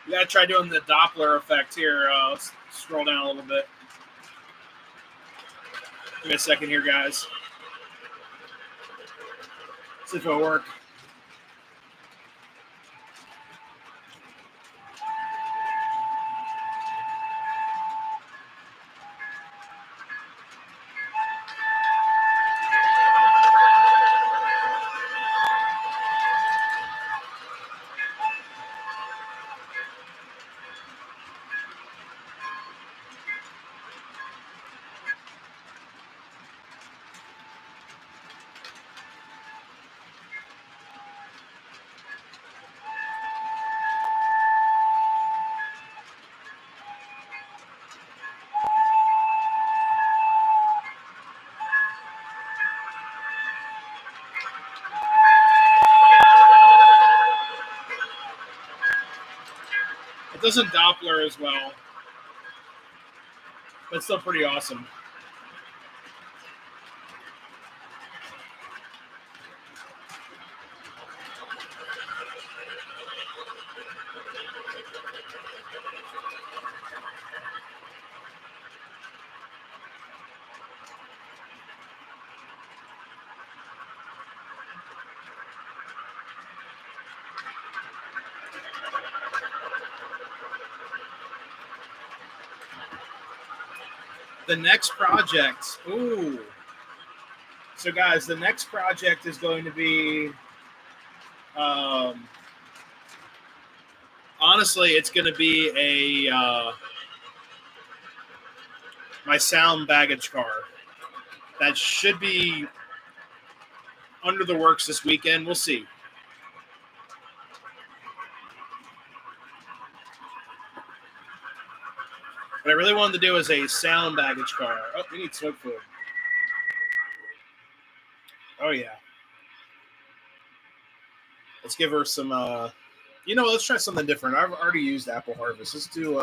S1: You gotta try doing the Doppler effect here. Let's scroll down a little bit. Give me a second here, guys. See if it'll work. doesn't Doppler as well, but it's still pretty awesome. The next project, ooh. So, guys, the next project is going to be, honestly, it's going to be my sound baggage car. That should be under the works this weekend. We'll see. What I really wanted to do is a sound baggage car. Oh, we need smoke fluid. Oh, yeah. Let's give her some, let's try something different. I've already used Apple Harvest. Let's do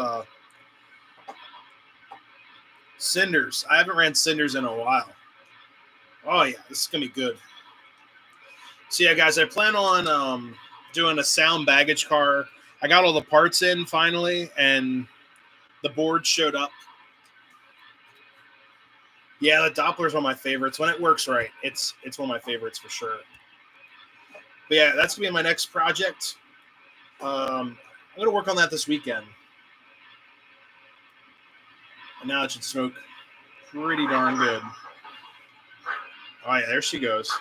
S1: Cinders. I haven't ran Cinders in a while. Oh, yeah, this is going to be good. So, yeah, guys, I plan on doing a sound baggage car. I got all the parts in finally, and the board showed up. Yeah, the Doppler's one of my favorites. When it works right, it's one of my favorites for sure. But yeah, that's going to be my next project. I'm going to work on that this weekend. And now it should smoke pretty darn good. Oh, yeah, there she goes.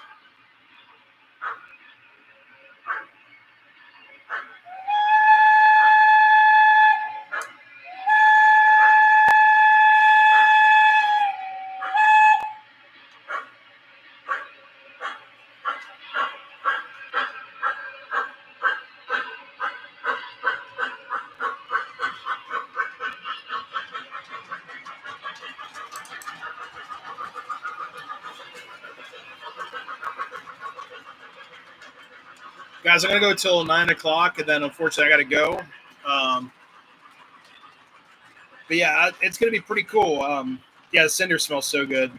S1: Guys, I'm going to go till 9 o'clock, and then unfortunately I got to go. But yeah, it's going to be pretty cool. Yeah, the cinder smells so good.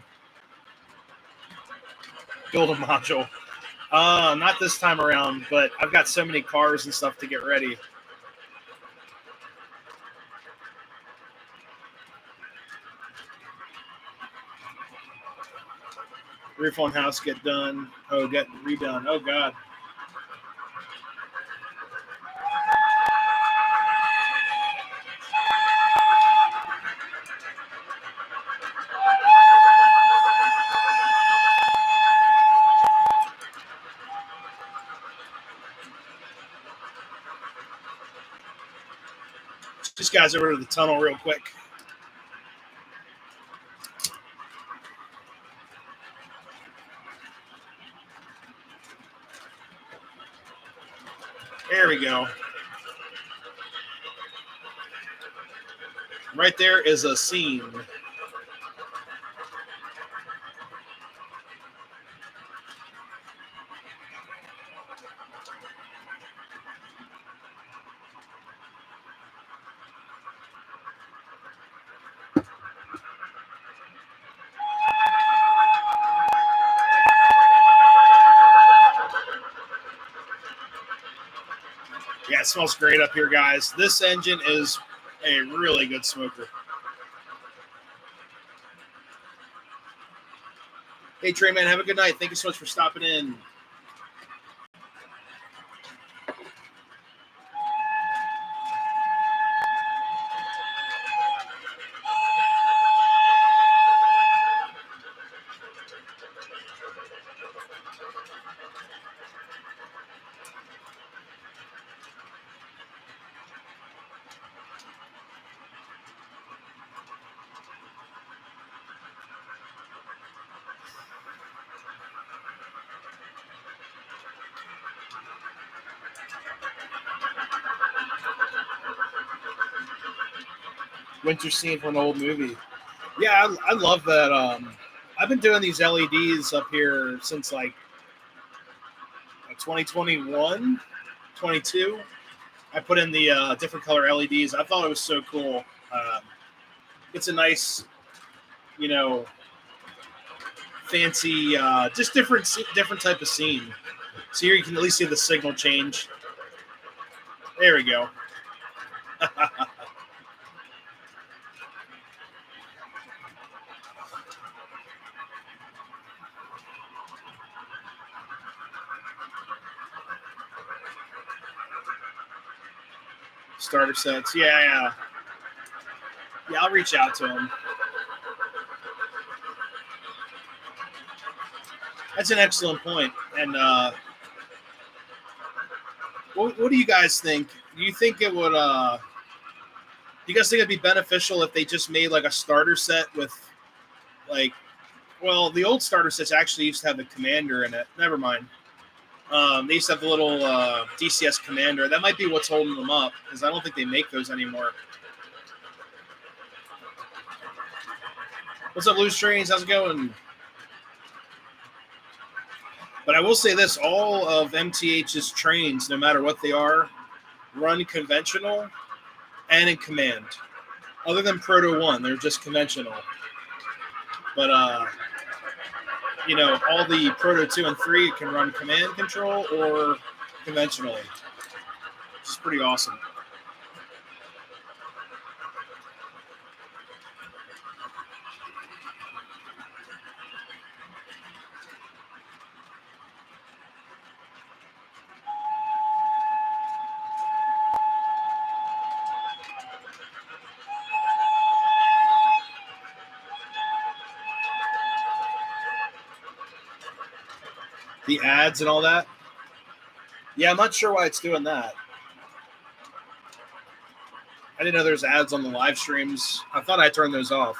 S1: Build a module. Not this time around, but I've got so many cars and stuff to get ready. Roof on house get done. Oh, get redone. Oh, God. Just guys over to the tunnel real quick. There we go. Right there is a scene. Yeah, it smells great up here, guys. This engine is a really good smoker. Hey, Trey, man, have a good night. Thank you so much for stopping in. Winter scene from an old movie. Yeah, I love that. I've been doing these LEDs up here since like 2021, 22. I put in the different color LEDs. I thought it was so cool. It's a nice, you know, fancy, just different type of scene. So here you can at least see the signal change. There we go. Starter sets. Yeah. I'll reach out to him. That's an excellent point. And what do you guys think? Do you think it would? Do you guys think it'd be beneficial if they just made like a starter set with, like, well, the old starter sets actually used to have the commander in it. Never mind. They used to have the little DCS commander. That might be what's holding them up, because I don't think they make those anymore. What's up, Loose Trains? How's it going? But I will say this, all of MTH's trains, no matter what they are, run conventional and in command. Other than Proto 1, they're just conventional. But, you know, all the Proto 2 and 3 can run command control or conventionally. Which is pretty awesome. The ads and all that. Yeah, I'm not sure why it's doing that. I didn't know there's ads on the live streams. I thought I turned those off.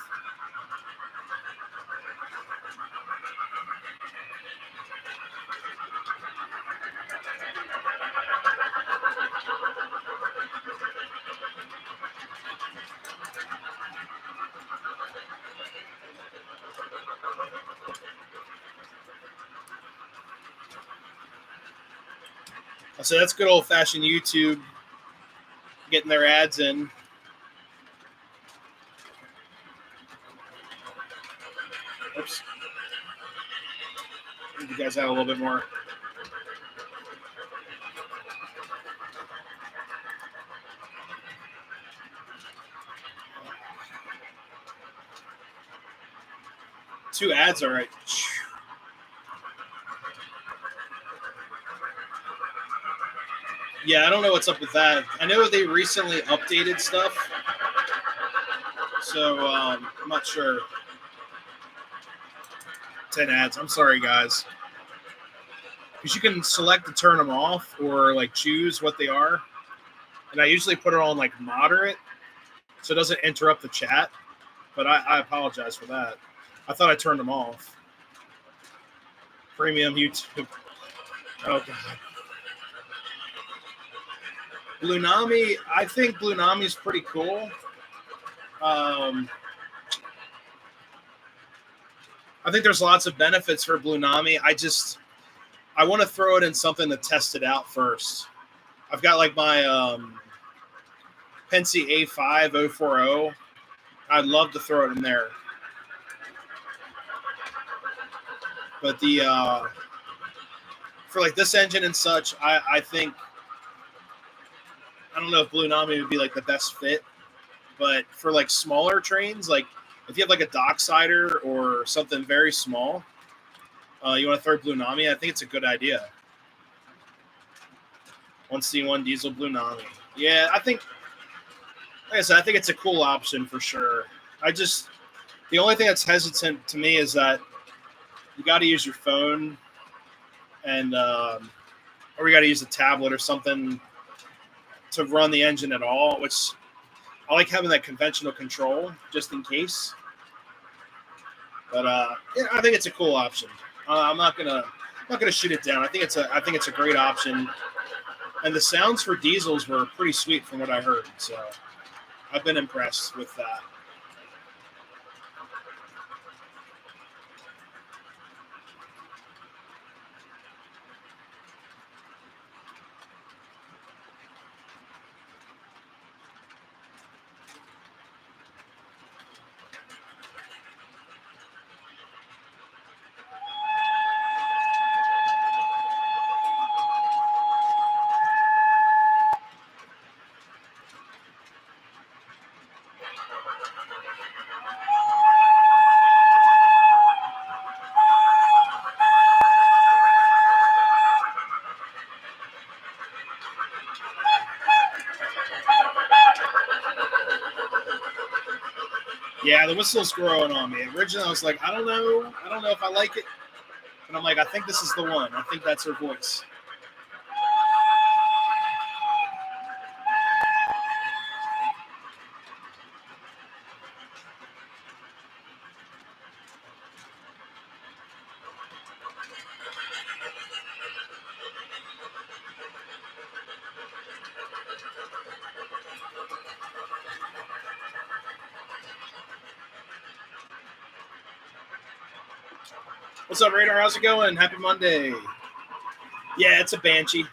S1: So that's good old-fashioned YouTube getting their ads in. Oops. You guys have a little bit more. Two ads, all right. Yeah, I don't know what's up with that. I know they recently updated stuff, so I'm not sure. 10 ads. I'm sorry, guys. Because you can select to turn them off or like choose what they are. And I usually put it on like moderate so it doesn't interrupt the chat. But I apologize for that. I thought I turned them off. Premium YouTube. Oh, God. Blunami, I think Blunami is pretty cool. I think there's lots of benefits for Blunami. I want to throw it in something to test it out first. I've got like my Pensy A5 040. I'd love to throw it in there. But for like this engine and such, I think, I don't know if Blunami would be like the best fit, but for like smaller trains, like if you have like a Docksider or something very small, you want to throw Blunami, I think it's a good idea. 1C1 diesel Blunami. Yeah, I think, like I said, I think it's a cool option for sure. The only thing that's hesitant to me is that you got to use your phone and, or you got to use a tablet or something to run the engine at all, which I like having that conventional control just in case. But yeah, I think it's a cool option. I'm not gonna shoot it down. I think it's a great option. And the sounds for diesels were pretty sweet from what I heard. So I've been impressed with that. Yeah, the whistle's growing on me. Originally, I was like, I don't know if I like it, but I'm like, I think this is the one. I think that's her voice. What's up, Radar? How's it going? Happy Monday. Yeah, it's a banshee.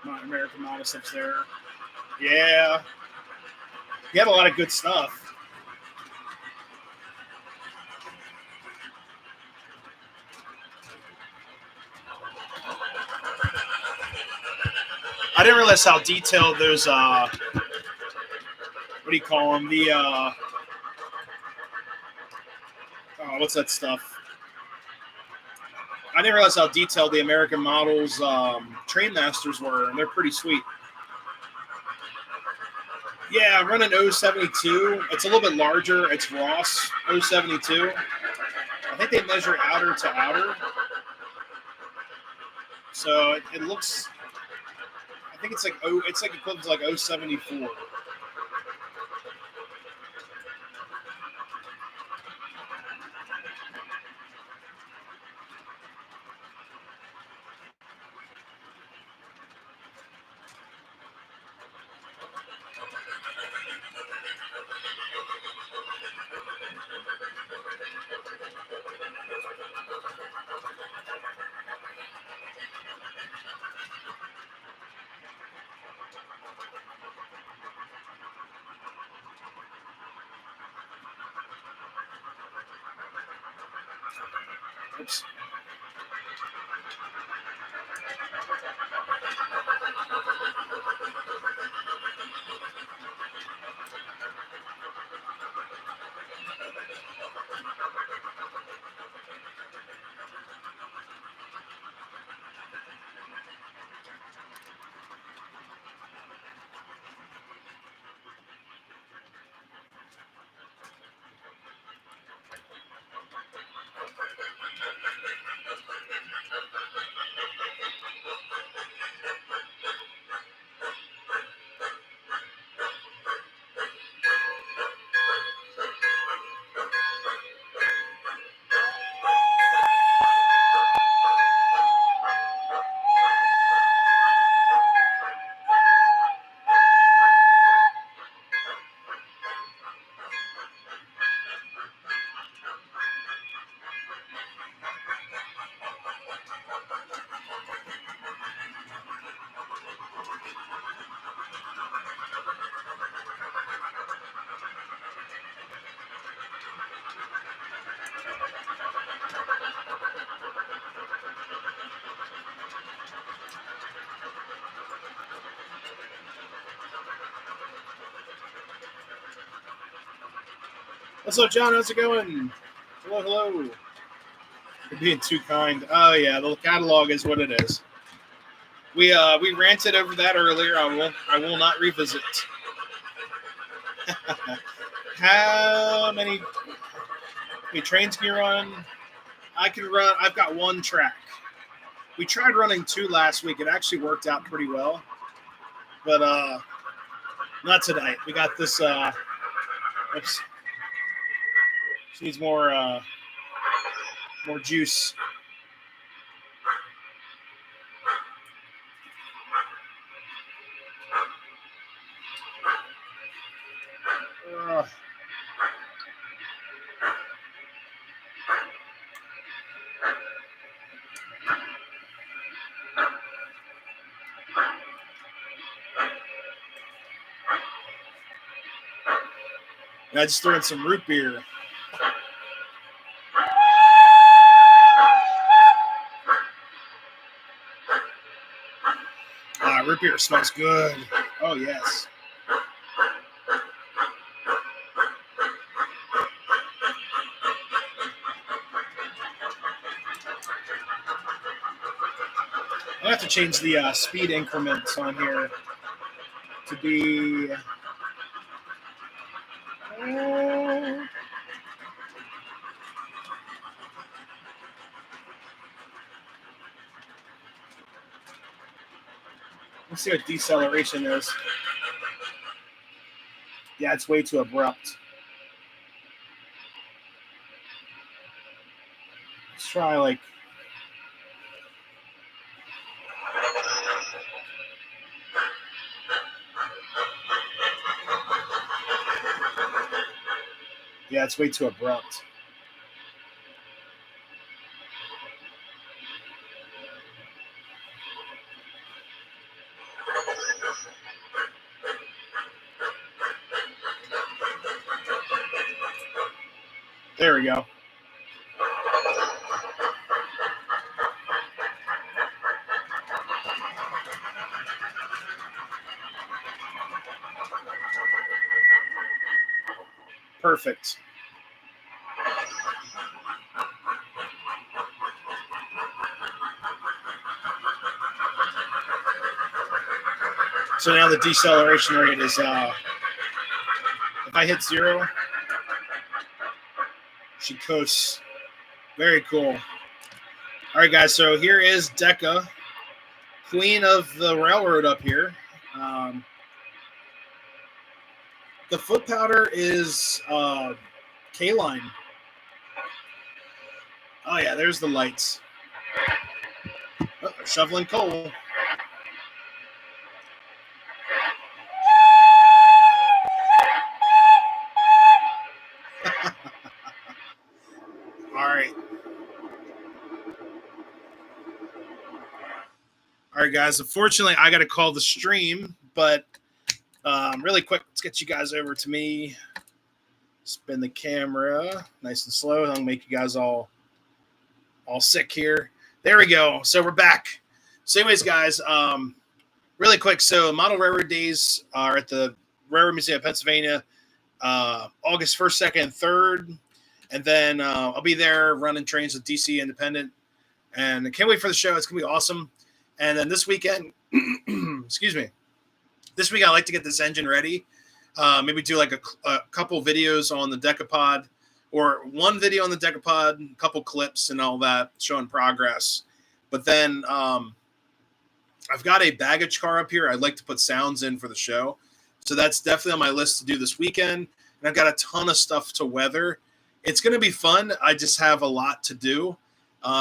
S1: My American Model stuff's there. Yeah. He had a lot of good stuff. I didn't realize how detailed those, what do you call them? The, what's that stuff? I didn't realize how detailed the American Models Train Masters were, and they're pretty sweet. Yeah, I'm running 072. It's a little bit larger. It's Ross 072. I think they measure outer to outer. So it looks, I think it's like equivalent to like 074. Oops. What's up, John? How's it going? Hello, hello. You're being too kind. Oh yeah, the catalog is what it is. We ranted over that earlier. I will not revisit. How many trains can you run? I can run. I've got one track. We tried running 2 last week. It actually worked out pretty well, but not tonight. We got this. Oops. She needs more juice. I just threw in some root beer. Root beer smells good. Oh, yes. I have to change the speed increments on here to be... Let's see what deceleration is. Yeah, it's way too abrupt. Let's try like... Yeah, it's way too abrupt. There we go. Perfect. So now the deceleration rate is, if I hit 0, she coasts. Very cool. All right, guys. So here is Deca, queen of the railroad up here. The foot powder is K-line. Oh, yeah, there's the lights. Oh, they're shoveling coal. All right. All right, guys. Unfortunately, I got to call the stream, but really quick, let's get you guys over to me. Spin the camera nice and slow. I'll make you guys all sick here. There we go. So we're back. So anyways, guys, really quick. So Model Railroad Days are at the Railroad Museum of Pennsylvania, August 1st, 2nd, and 3rd. And then I'll be there running trains with DC Independent. And I can't wait for the show. It's going to be awesome. And then this weekend, excuse me, this week I like to get this engine ready. Maybe do like a couple videos on the Decapod, or one video on the Decapod, a couple clips and all that showing progress. But then I've got a baggage car up here I'd like to put sounds in for the show. So that's definitely on my list to do this weekend. And I've got a ton of stuff to weather. It's going to be fun. I just have a lot to do.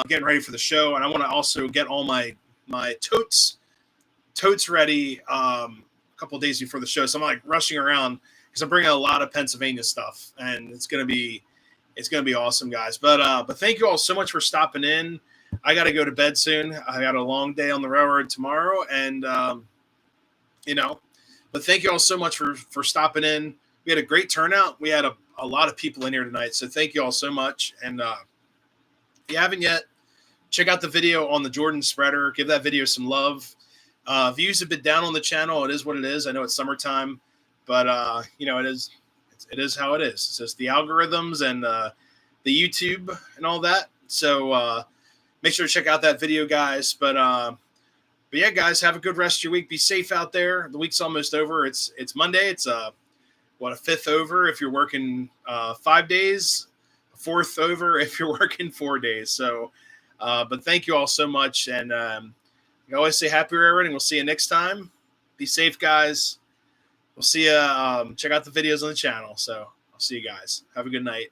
S1: Getting ready for the show. And I want to also get all my totes ready a couple of days before the show. So I'm like rushing around because I'm bringing a lot of Pennsylvania stuff, and it's going to be awesome, guys. But thank you all so much for stopping in. I got to go to bed soon. I got a long day on the railroad tomorrow, and but thank you all so much for stopping in. We had a great turnout. We had a lot of people in here tonight, so thank you all so much. And if you haven't yet, check out the video on the Jordan spreader. Give that video some love. Views have been down on the channel. It is what it is. I know it's summertime, but it is how it is. It's just the algorithms and the YouTube and all that. So make sure to check out that video, guys. But yeah, guys, have a good rest of your week. Be safe out there. The week's almost over. It's Monday. It's a fifth over if you're working 5 days, a fourth over if you're working 4 days. So But thank you all so much. And I always say happy railroading. We'll see you next time. Be safe, guys. We'll see you. Check out the videos on the channel. So I'll see you guys. Have a good night.